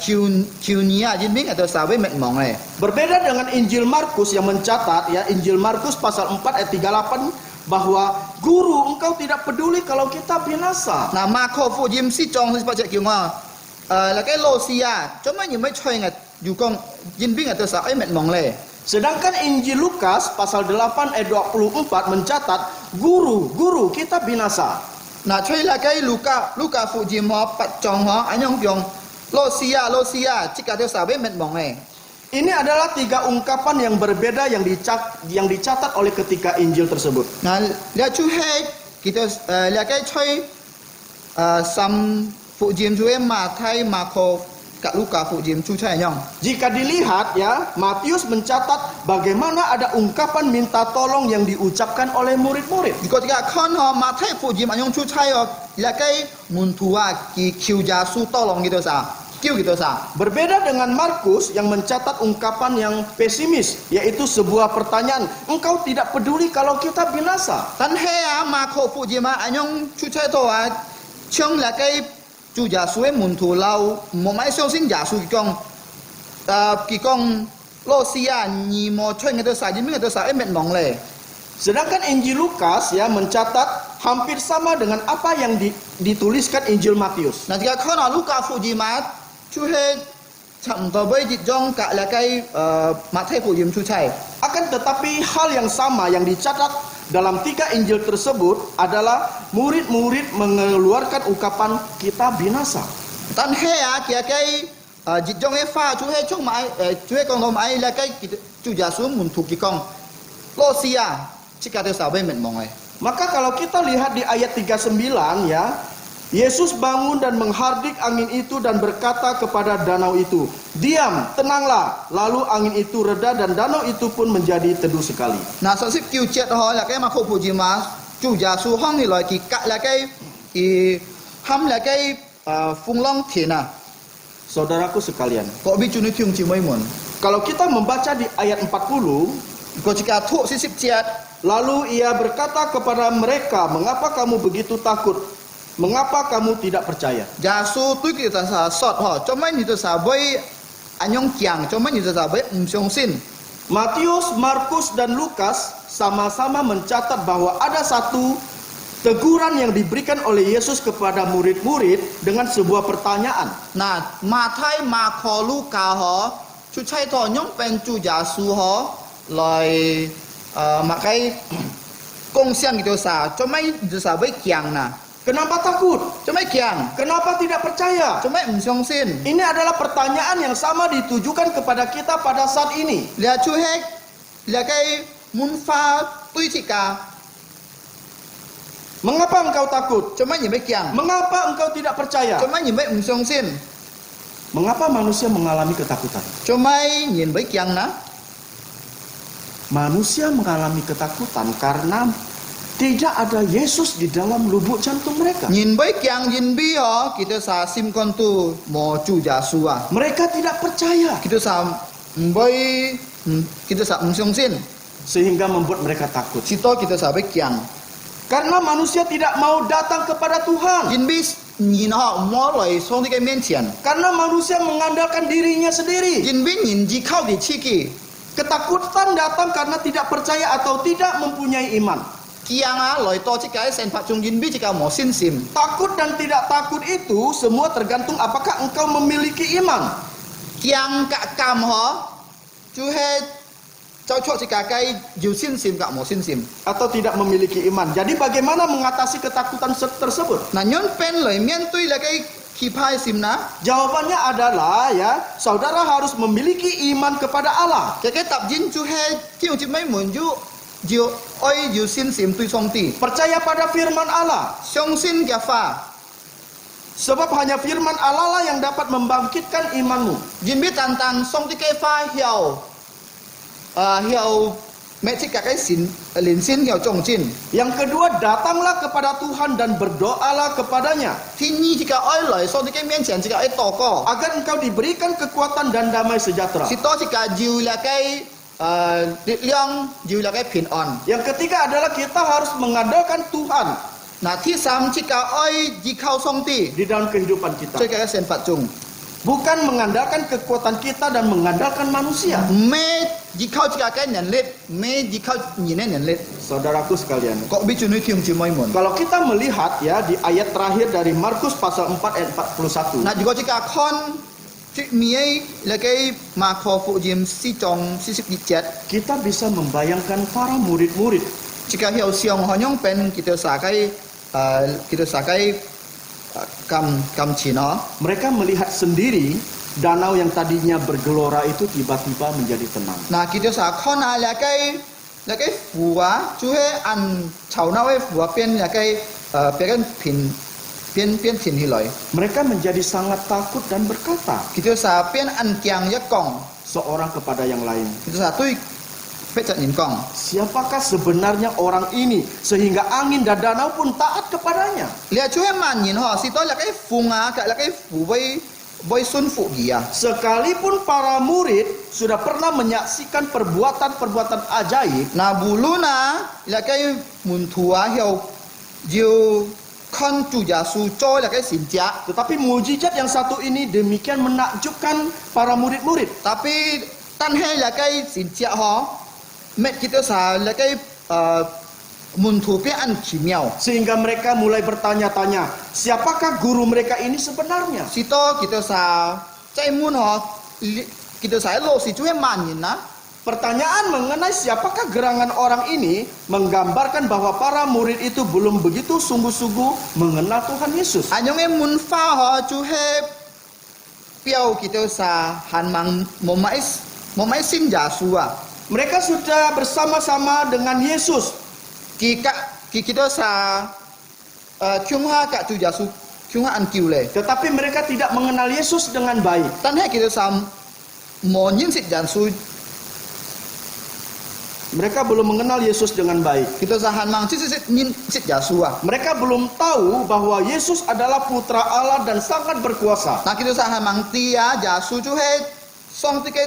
S3: kiu nia jin bing atau sa we met mong le.
S2: Berbeda dengan Injil Markus yang mencatat ya, Injil Markus pasal 4 ayat 38 bahwa Guru, engkau tidak peduli kalau kita binasa.
S3: Na ma kho fu jim si chong si pa che kiu nga la cái lo sia cho mai ni mới choi ngat ju kong jin bing atau sa ai met mong le.
S2: Sedangkan Injil Lukas pasal 8 ayat 24 mencatat, Guru, kita binasa.
S3: Na choi la cái Luka fu jim ho pat chong ho anyong pyong lo sia chika de sa be met mong le.
S2: Ini adalah tiga ungkapan yang berbeda yang dicatat oleh ketiga Injil tersebut.
S3: Na la chu he kita la cái choi sam fu jim chu ma thai ma kho ka Luka fu jim chu chai nyong.
S2: Jika dilihat ya, Matius mencatat bagaimana ada ungkapan minta tolong yang diucapkan oleh murid-murid.
S3: Jika tiga khon ho ma thai fu jim anyong chu chai ho la cái mun thua ki kiu ja su tolong gitu sa. kêu kita sa.
S2: Berbeda dengan Markus yang mencatat ungkapan yang pesimis, yaitu sebuah pertanyaan, engkau tidak peduli kalau kita binasa.
S3: Tan hea ma kho fu ji ma anyong chu chai to a chong la kai chu ja su e mun tu lao mo mai xiao xin ja su ki kong lo sia ni mo choi nge to sa jin mi nge to sa e met mong le.
S2: Sedangkan Injil Lukas ya mencatat hampir sama dengan apa yang dituliskan Injil Matius.
S3: Na jika kho na lu ka fu ji ma chu he cham to bai ji jong ka la kai ma thai fu yim chu chai.
S2: Akan tetapi hal yang sama yang dicatat dalam 3 Injil tersebut adalah murid-murid mengeluarkan ungkapan kita binasa.
S3: Tan hea kia kai ji jong e fa chu he chong mai chu he kong no mai la kai chu ja su mun tu ki kong lo sia jika to sa bai met mong le.
S2: Maka kalau kita lihat di ayat 39 ya, Yesus bangun dan menghardik angin itu dan berkata kepada danau itu, "Diam, tenanglah." Lalu angin itu reda dan danau itu pun menjadi teduh sekali.
S3: Na sa sip kiu chet ho la kai ma kho pu ji ma chu ja su hong ni loi ki ka la kai ki ham la kai fung long thien na.
S2: Saudaraku sekalian,
S3: Ko bi chu ni thiung chi mai mun.
S2: kalau kita membaca di ayat 40,
S3: Ko jika thu si sip chet
S2: lalu ia berkata kepada mereka, "Mengapa kamu begitu takut? Mengapa kamu tidak percaya?"
S3: ja su tu ki ta sa sot ho cho mai ni to sa bai anyong kiang cho mai ni to sa bai siong sin.
S2: Matius, Markus, dan Lukas sama-sama mencatat bahwa ada satu teguran yang diberikan oleh Yesus kepada murid-murid dengan sebuah pertanyaan.
S3: Na ma thai ma kho lu ka ho chu chai to nyong pen chu ja su ho loi ma kai kong siang gitu sa cho mai ni sa bai kiang na.
S2: Kenapa takut?
S3: Cho mai kiang.
S2: Kenapa tidak percaya?
S3: Cho mai siong sin.
S2: Ini adalah pertanyaan yang sama ditujukan kepada kita pada saat ini.
S3: Lia chu hek lia kai mun fa tui chi ka
S2: Mengapa engkau takut?
S3: cho mai ni bai kiang.
S2: Mengapa engkau tidak percaya?
S3: Cho mai ni bai siong sin.
S2: Mengapa manusia mengalami ketakutan?
S3: Cho mai nhìn bai kiang na.
S2: Manusia mengalami ketakutan karena tidak ada Yesus di dalam lubuk jantung mereka.
S3: Nhìn bai kiang nhìn bi ho kita sa sim kon tu mo chu ja su a.
S2: Mereka tidak percaya
S3: Kita sa bai kita sa siong sin.
S2: sehingga membuat mereka takut.
S3: Sito kita sa bai kiang.
S2: Karena manusia tidak mau datang kepada Tuhan.
S3: Nhìn bi nhìn ho mo loi song di kai mian qian.
S2: Karena manusia mengandalkan dirinya sendiri.
S3: Nhìn bi nhìn ji khao di chi ki.
S2: Ketakutan datang karena tidak percaya atau tidak mempunyai iman.
S3: Kiang a loi to chi kai sen phat chung nhìn bi chi ka mo sin sim.
S2: Takut dan tidak takut itu semua tergantung apakah engkau memiliki iman.
S3: Kiang ka kam ho chu he chao chok chi ka kai jiu sin sim ka mo sin sim.
S2: Atau tidak memiliki iman. Jadi bagaimana mengatasi ketakutan tersebut?
S3: Na nyon pen loi mian tui la kai ki phai sim na.
S2: Jawabannya adalah ya, saudara harus memiliki iman kepada Allah.
S3: Cái tập jin chu he kiu chi mai mun ju jiu oi jiu sin sim tui song ti.
S2: Percaya pada firman Allah.
S3: Xiong sin kia fa.
S2: Sebab hanya firman Allah lah yang dapat membangkitkan imanmu.
S3: Jin bi tan tan song ti kai fa hiao. Hiao me chi ka kai sin lin sin hiao chong jin.
S2: Yang kedua, datanglah kepada Tuhan dan berdoalah kepadanya
S3: Thi ni chi ka oi loi song ti kai mian qian chi ka ai to ko.
S2: agar engkau diberikan kekuatan dan damai sejahtera.
S3: Si to chi ka jiu la kai dit liang jiu la kai pin on.
S2: Yang ketiga adalah kita harus mengandalkan Tuhan
S3: Na thi sam chi ka oi ji khao song ti.
S2: di dalam kehidupan
S3: Choi
S2: kita.
S3: ka sen pat chung.
S2: Bukan mengandalkan kekuatan kita dan mengandalkan manusia.
S3: Me ji khao chi ka kai nyan let. Me ji khao ni ne nyan let.
S2: Saudaraku sekalian,
S3: Kok bi chu ni thiung chi mai mun.
S2: kalau kita melihat ya di ayat terakhir dari Markus pasal 4 ayat 41.
S3: Na juga jika kon cik miai lakai ma kho fu jim si chong si sik jet
S2: Kita bisa membayangkan para murid-murid
S3: jika hiao siong honyong pen kita sakai kam Cina.
S2: mereka melihat sendiri danau yang tadinya bergelora itu tiba-tiba menjadi tenang.
S3: Na kita sa kon a lakai fua chu he an chao na we fua pen lakai pen pin hi loi.
S2: Mereka menjadi sangat takut dan berkata
S3: Kita sa pen an kiang ya kong.
S2: seorang kepada yang lain,
S3: Kita sa tui pe chat nin kong.
S2: siapakah sebenarnya orang ini sehingga angin dan danau pun taat kepadanya?
S3: Lia chu he man yin ho si to lakai funga ka lakai fu wei boy sun fu gia.
S2: Sekalipun para murid sudah pernah menyaksikan perbuatan-perbuatan ajaib,
S3: Na bulu na là cái mùn thua hiểu diu con chủ giả su cho là cái xin chia.
S2: tetapi mujizat yang satu ini demikian menakjubkan para murid-murid.
S3: Tapi tan hay là cái xin chia ho met kita sa là cái mùn thua cái ăn chỉ miao.
S2: Sehingga mereka mulai bertanya-tanya, siapakah guru mereka ini sebenarnya?
S3: Sito kita sa cai mun ho kita sa lo si cuy manin na.
S2: Pertanyaan mengenai siapakah gerangan orang ini menggambarkan bahwa para murid itu belum begitu sungguh-sungguh mengenal Tuhan Yesus.
S3: Anyong mun fa ho chu he piao kita sa han mang momai sin giả su à.
S2: Mereka sudah bersama-sama dengan Yesus.
S3: Kita sa kyung ha ka tu giả su kyung ha an kiu le.
S2: Tetapi mereka tidak mengenal Yesus dengan baik.
S3: Tan he kita sa mo nyin sit giả su
S2: Mereka belum mengenal Yesus dengan baik.
S3: kita sa han mang sit nyin sit giả su à.
S2: Mereka belum tahu bahwa Yesus adalah putra Allah dan sangat berkuasa.
S3: Na kita sa han mang tia giả su chu he song ti ke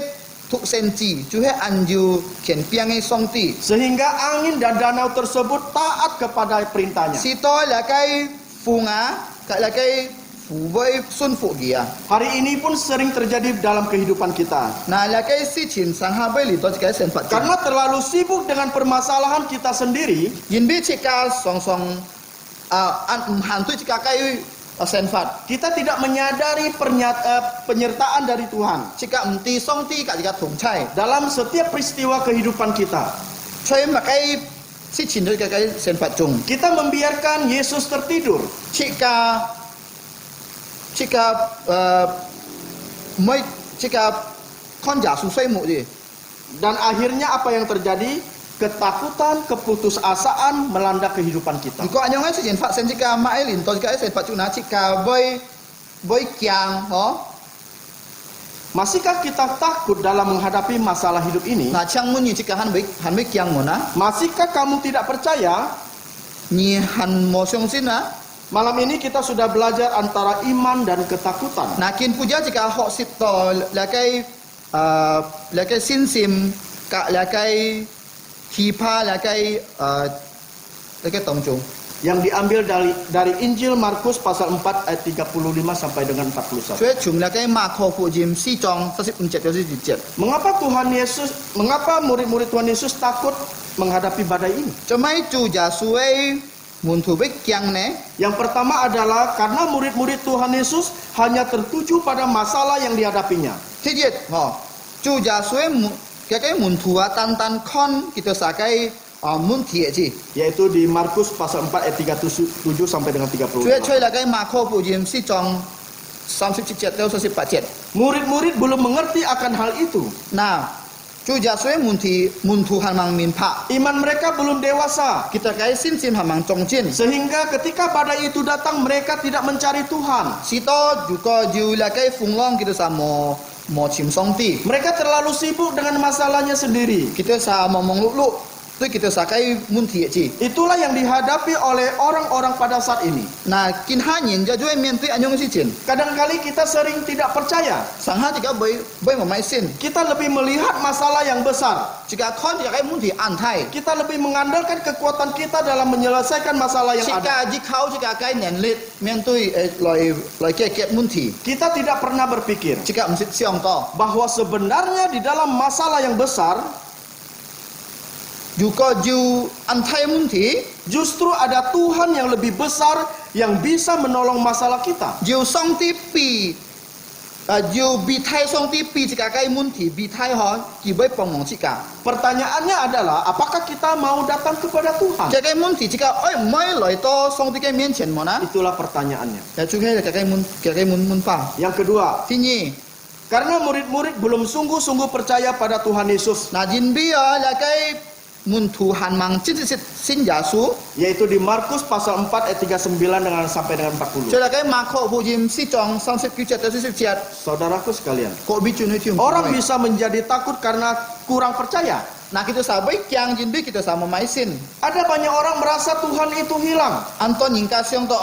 S3: thuk sen chi chu he an ju khen piang e song ti.
S2: Sehingga angin dan danau tersebut taat kepada perintahnya.
S3: Sito là cái phù ngá, là cái phù với xuân phụ kia.
S2: Hari ini pun sering terjadi dalam kehidupan kita.
S3: Nah, là cái si chin sang ha với lý do cái sen phật.
S2: Karena terlalu sibuk dengan permasalahan kita sendiri,
S3: Yin bi chika song song an han tu chika cái sen phật.
S2: kita tidak menyadari penyertaan dari Tuhan
S3: Chika mti song ti ka chika thong chai.
S2: dalam setiap peristiwa kehidupan kita.
S3: Choi mà cái si chin tu cái sen phật chung.
S2: Kita membiarkan Yesus tertidur.
S3: Chika mới chika con giả su say mu gì.
S2: Dan akhirnya apa yang terjadi? Ketakutan, keputusasaan melanda kehidupan kita.
S3: Có anh ấy sẽ phát sinh chika mãi liền tôi cái sẽ phát chung na chika với kiang ho.
S2: Masihkah kita takut dalam menghadapi masalah hidup ini?
S3: Na chang mun ni chika han với kiang mo na.
S2: Masihkah kamu tidak percaya?
S3: Ni han mo song sin na.
S2: Malam ini kita sudah belajar antara iman dan ketakutan.
S3: Na kin puja chika ho sit to là cái sin sim cả là cái hipa là cái tong chung.
S2: Yang diambil dari Injil Markus pasal 4 ayat 35 sampai dengan 41.
S3: Suy chung là cái ma kho phụ jim si chong 47.
S2: Mengapa murid-murid Tuhan Yesus takut menghadapi badai ini?
S3: Cho mấy chu giả suy mun thu bích kiang ne.
S2: Yang pertama adalah karena murid-murid Tuhan Yesus hanya tertuju pada masalah yang dihadapinya.
S3: Thế diệt ho chu giả suy cái mun thu tan con kita sa cái mun thiệt gì.
S2: Yaitu di Markus pasal 4 ayat 37 sampai dengan 35.
S3: Cuy là cái ma kho phụ jim si chong 37 tới 47.
S2: Murid-murid belum mengerti akan hal itu.
S3: Nah, chu giả suy mun thu han mang min pha.
S2: Iman mereka belum dewasa.
S3: Kita cái sin han mang chong chin.
S2: Sehingga ketika badai itu datang mereka tidak mencari Tuhan.
S3: Si to ju ko ju là cái phung long kita sa mo chim song ti.
S2: Mereka terlalu sibuk dengan masalahnya sendiri.
S3: Kita sa mong lu tu kita sa cái mun thiệt gì.
S2: Itulah yang dihadapi oleh orang-orang pada saat ini.
S3: Nah, kin ha nyin ja juai mian tu anyong si chin.
S2: Kadang-kali kita sering tidak percaya.
S3: Sang ha jika boy mo mai sin.
S2: Kita lebih melihat masalah yang besar.
S3: Jika kon jika cái mun thi an thai.
S2: Kita lebih mengandalkan kekuatan kita dalam menyelesaikan masalah yang ada.
S3: Jika jikau jika cái nen lit mian tu loi ke mun thi.
S2: Kita tidak pernah berpikir
S3: Jika mesti siang to.
S2: bahwa sebenarnya di dalam masalah yang besar
S3: Ju ko ju an thai mun thi.
S2: justru ada Tuhan yang lebih besar yang bisa menolong masalah kita.
S3: Ju song ti pi. Ju bi thai song ti pi jika cái mun thi bi thai ho ki boy pong mong jika.
S2: Pertanyaannya adalah apakah kita mau datang kepada Tuhan?
S3: Jika cái mun thi jika oi mai loi to song ti cái mian chen mo na.
S2: Itulah pertanyaannya.
S3: Ya chu cái cái mun pa.
S2: Yang kedua,
S3: Thứ nhì,
S2: karena murid-murid belum sungguh-sungguh percaya pada Tuhan Yesus,
S3: là jin bi là cái mun thu han mang chit sin giả su.
S2: yaitu di Markus pasal 4 ayat 39 sampai dengan 40.
S3: Cho là cái ma kho phụ jim si chong 37 tới 37.
S2: Saudaraku sekalian,
S3: Ko bi chu noi thium.
S2: orang bisa menjadi takut karena kurang percaya.
S3: Nah kita sabai kiang jinbi kita sama maisin.
S2: Ada banyak orang merasa Tuhan itu hilang,
S3: Anton yingka siang to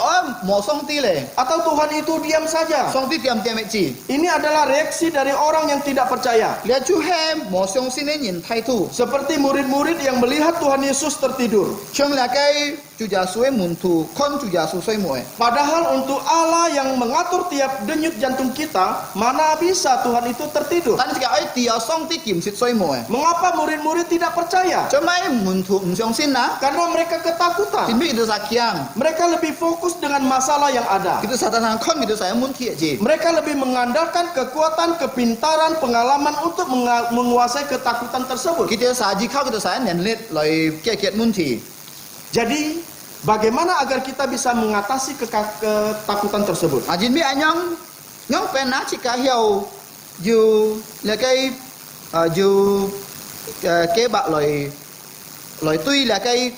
S3: mo song ti le.
S2: atau Tuhan itu diam saja.
S3: Song ti diam diam ci.
S2: Ini adalah reaksi dari orang yang tidak percaya.
S3: Lihat ju he mo song sine yin tai tu.
S2: Seperti murid-murid yang melihat Tuhan Yesus tertidur.
S3: Chung la kai ju ja sue mun tu kon ju ja su sui mo.
S2: Padahal untuk Allah yang mengatur tiap denyut jantung kita, mana bisa Tuhan itu tertidur?
S3: Tan jika ai dia song ti kim sit sui mo.
S2: Mengapa murid-murid tidak percaya?
S3: Cuma mun tu song sin na.
S2: Karena mereka ketakutan.
S3: Jinbi itu sakiang.
S2: Mereka lebih fokus dengan masalah yang ada.
S3: Kita satan kon kita saya mun ti ji.
S2: Mereka lebih mengandalkan kekuatan, kepintaran, pengalaman untuk menguasai ketakutan tersebut.
S3: Kita saji kau kita saya nenlit loi kiat mun ti.
S2: Jadi, bagaimana agar kita bisa mengatasi ketakutan tersebut?
S3: Jinbi anyong nyong pena cika hiau ju la kai ju ke bak loi tui la kai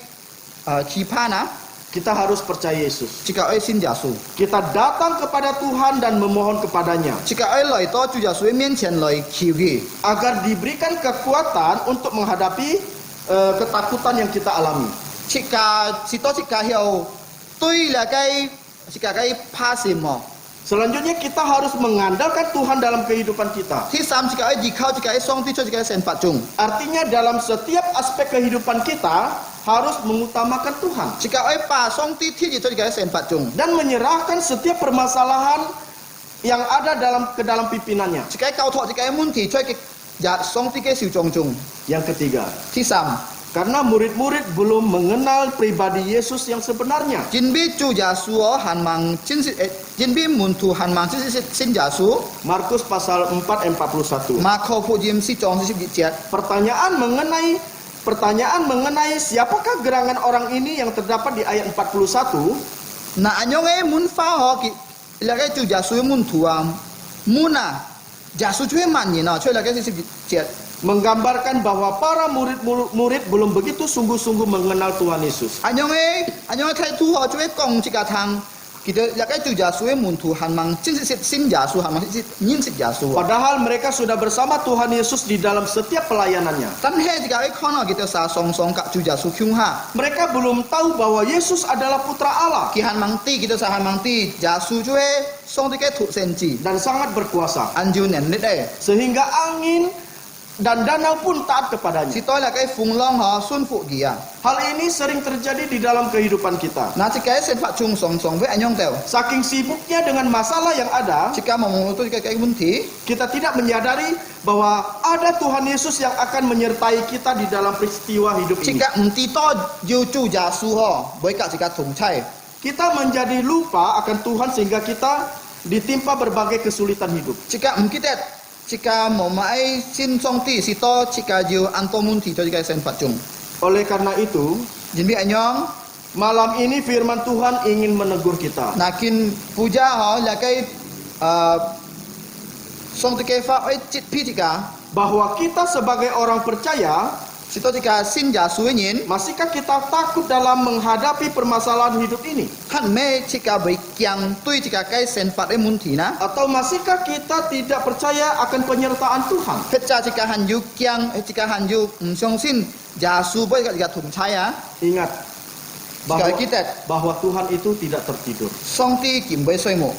S3: chi pa na
S2: Kita harus percaya Yesus.
S3: cika oi sin jasu.
S2: Kita datang kepada Tuhan dan memohon kepadanya
S3: Cika oi loi to ju jasu mien qian loi kiu gi.
S2: agar diberikan kekuatan untuk menghadapi ketakutan yang kita alami.
S3: Cika sito cika hiau tui la kai cika kai pa sim mo.
S2: Selanjutnya kita harus mengandalkan Tuhan dalam kehidupan kita.
S3: Thi sam cika oi jikau cika oi song ti cho cika oi sen pat chung.
S2: Artinya dalam setiap aspek kehidupan kita harus mengutamakan Tuhan
S3: Cika oi pa song ti thi cho cika oi sen pat chung.
S2: dan menyerahkan setiap permasalahan yang ada ke dalam pimpinannya.
S3: Cika oi kau tho cika oi mun ti choi ke ja song ti ke siu chong chung.
S2: Yang ketiga,
S3: Thi sam
S2: karena murid-murid belum mengenal pribadi Yesus yang sebenarnya.
S3: jinbi chu jasu han mang jinbi mun tu han mang sin jasu.
S2: Markus pasal 4 ayat 41.
S3: Ma kho pu jim si chong si jiat.
S2: Pertanyaan mengenai siapakah gerangan orang ini yang terdapat di ayat 41
S3: Na anyong mun fa ho ki la kai chu jasu mun tuam. Muna jasu chui man ni na chui la kai si jiat.
S2: menggambarkan bahwa para murid belum begitu sungguh-sungguh mengenal Tuhan Yesus.
S3: Anyong kai tu ho chui kong cika thang. Kita la kai chu jasu mun tu han mang sin jasu han mang nyin sit jasu.
S2: Padahal mereka sudah bersama Tuhan Yesus di dalam setiap pelayanannya.
S3: Tan he jika ai kono kita sa song song ka chu jasu kyung ha.
S2: Mereka belum tahu bahwa Yesus adalah putra Allah
S3: Ki han mang ti kita sa han mang ti jasu chui song ti kai thu sen ji.
S2: dan sangat berkuasa.
S3: Anju nen net
S2: Sehingga angin dan danau pun taat kepadanya.
S3: Si toi la kai fung long ha sun fu gia.
S2: Hal ini sering terjadi di dalam kehidupan kita.
S3: Na chi kai sen fa chung song song ve anyong teo.
S2: Saking sibuknya dengan masalah yang ada,
S3: Jika mau tu kai mun ti,
S2: kita tidak menyadari bahwa ada Tuhan Yesus yang akan menyertai kita di dalam peristiwa hidup ini.
S3: jika mti to ju chu ja su ho, boi ka jika tung chai.
S2: Kita menjadi lupa akan Tuhan sehingga kita ditimpa berbagai kesulitan hidup.
S3: Jika mkitet jika mau mai sin song ti si to jika ju anto mun ti to jika sen fa chung.
S2: Oleh karena itu,
S3: Jinbi anyong
S2: malam ini firman Tuhan ingin menegur kita.
S3: nakin puja ho la kai song ti kai fa oi chit pi jika
S2: Bahwa kita sebagai orang percaya,
S3: si to jika sin ja su nyin
S2: masihkah kita takut dalam menghadapi permasalahan hidup ini?
S3: kan me jika boi kyang tui jika kai sen fa mun ti na.
S2: Atau masihkah kita tidak percaya akan penyertaan Tuhan?
S3: Pecah jika hanju kiang jika hanju song sin jasu boy jika tung chaya
S2: Ingat
S3: jika kita
S2: bahwa Tuhan itu tidak tertidur.
S3: song ti kim boy soi mo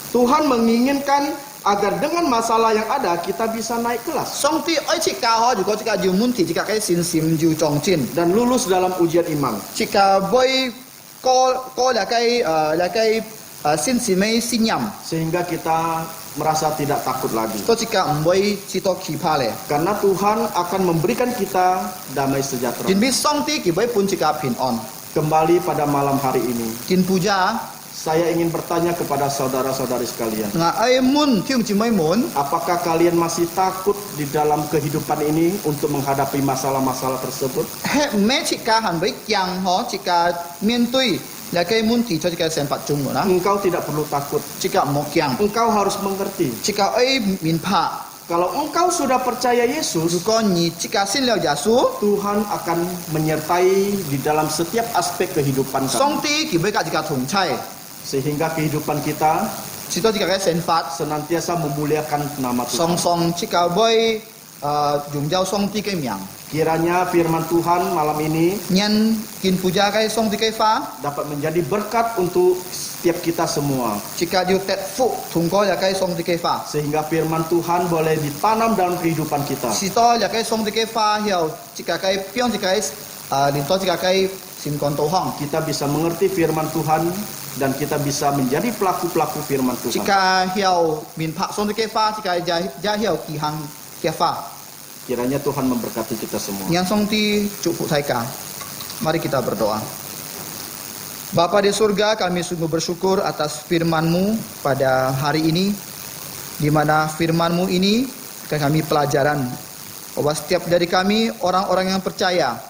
S2: Tuhan menginginkan agar dengan masalah yang ada kita bisa naik kelas
S3: song ti oi jika ho juga jika ju mun ti jika kai sin sim ju chong chin
S2: dan lulus dalam ujian iman.
S3: jika boy ko la kai sin simei sin yam
S2: Sehingga kita merasa tidak takut lagi.
S3: to jika boy cito ki pale
S2: Karena Tuhan akan memberikan kita damai sejahtera.
S3: jin bi song ti ki boy pun jika pin on
S2: Kembali pada malam hari ini,
S3: jin puja
S2: saya ingin bertanya kepada saudara-saudari sekalian.
S3: nga ai mun tium chi mai mun
S2: Apakah kalian masih takut di dalam kehidupan ini untuk menghadapi masalah-masalah tersebut?
S3: he me jika han boy kyang ho jika mien tui la kai mun ti cho jika sen pat chung mo na
S2: Engkau tidak perlu takut.
S3: jika mo kyang
S2: Engkau harus mengerti.
S3: jika ai min pa
S2: Kalau engkau sudah percaya Yesus,
S3: 如果你jika sin liao jasu
S2: Tuhan akan menyertai di dalam setiap aspek kehidupan kami.
S3: song ti ki boy ka jika tung chai
S2: Sehingga kehidupan kita
S3: si to jika kai sen fat
S2: senantiasa memuliakan nama
S3: song
S2: Tuhan.
S3: song jika boy dùng giao song ti cái miang
S2: Kiranya firman Tuhan malam ini
S3: nhân kin puja cái song ti cái pha
S2: dapat menjadi berkat untuk setiap kita semua.
S3: jika diu tet fu thung ko ya cái song ti cái pha
S2: Sehingga firman Tuhan boleh ditanam dalam kehidupan kita.
S3: si to ya cái song ti cái pha hiểu jika cái pion jika cái lin to jika cái sim kon to hong
S2: Kita bisa mengerti firman Tuhan dan kita bisa menjadi pelaku-pelaku firman Tuhan.
S3: jika hiểu min pak song ti cái pha jika ja hiểu kỳ hang kia pha
S2: Kiranya Tuhan memberkati kita semua.
S3: yang song ti cuk fu thai ka. Mari kita berdoa. Bapa di surga, kami sungguh bersyukur atas firman-Mu pada hari ini, di mana firman-Mu ini kami pelajaran bahwa setiap dari kami orang-orang yang percaya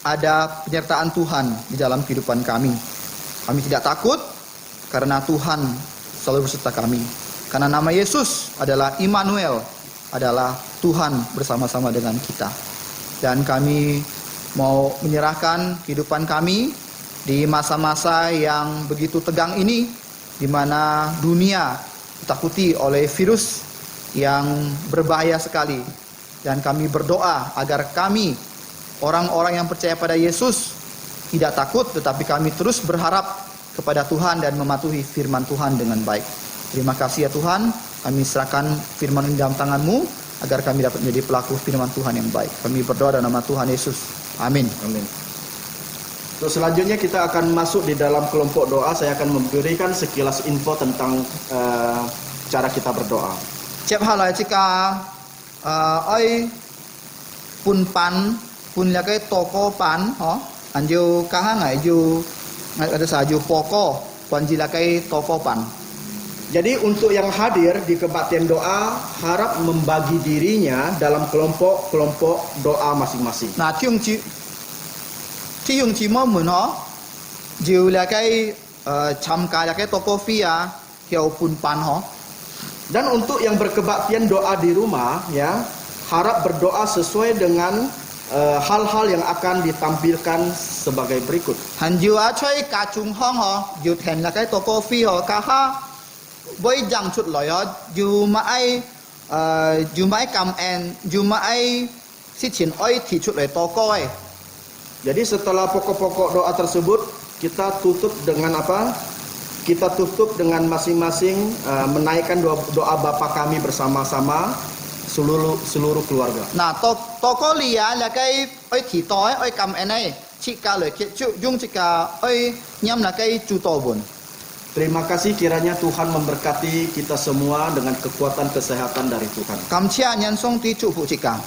S3: ada penyertaan Tuhan di dalam kehidupan kami. Kami tidak takut karena Tuhan selalu beserta kami. Karena nama Yesus adalah Immanuel, adalah Tuhan bersama-sama dengan kita. Dan kami mau menyerahkan kehidupan kami di masa-masa yang begitu tegang ini, di mana dunia ditakuti oleh virus yang berbahaya sekali. Dan kami berdoa agar kami, orang-orang yang percaya pada Yesus, tidak takut, tetapi kami terus berharap kepada Tuhan dan mematuhi firman Tuhan dengan baik. Terima kasih ya Tuhan, kami serahkan firman ini dalam tangan-Mu, agar kami dapat menjadi pelaku firman Tuhan yang baik. Kami berdoa dalam nama Tuhan Yesus. Amin.
S2: Amin. Untuk selanjutnya kita akan masuk di dalam kelompok doa. Saya akan memberikan sekilas info tentang cara kita berdoa.
S3: Chép hạ lại chiếc ơi pun pan pun là cái to co pan hả anh yêu cá ngày yêu ngày ada sa yêu poko pan ji là cái to co pan.
S2: Jadi untuk yang hadir di kebaktian doa harap membagi dirinya dalam kelompok-kelompok doa masing-masing.
S3: Nahที่yung chi mo mun hả yêu là cái cham ka là cái to coffee à kiểu pun pan hả.
S2: Dan untuk yang berkebaktian doa di rumah ya, harap berdoa sesuai dengan hal-hal yang akan ditampilkan sebagai berikut.
S3: Hành yêu á chơi cả chung hong hả yêu thèn là cái to coffee hả cả ha với dòng chút lời đó dù mãi cầm en dù mãi si triển oi thì chút lời to coi.
S2: Jadi setelah pokok-pokok doa tersebut kita tutup dengan apa? Kita tutup dengan masing-masing menaikkan doa Bapa kami bersama-sama seluruh keluarga.
S3: Nah to có lia là cái oi thì to oi cầm en này chỉ cả lời kia chú dung chỉ cả oi nhâm là cái chú to buồn.
S2: Terima kasih kiranya Tuhan memberkati kita semua dengan kekuatan kesehatan dari Tuhan.
S3: Cảm chia nhân song ti chú phụ chỉ cả.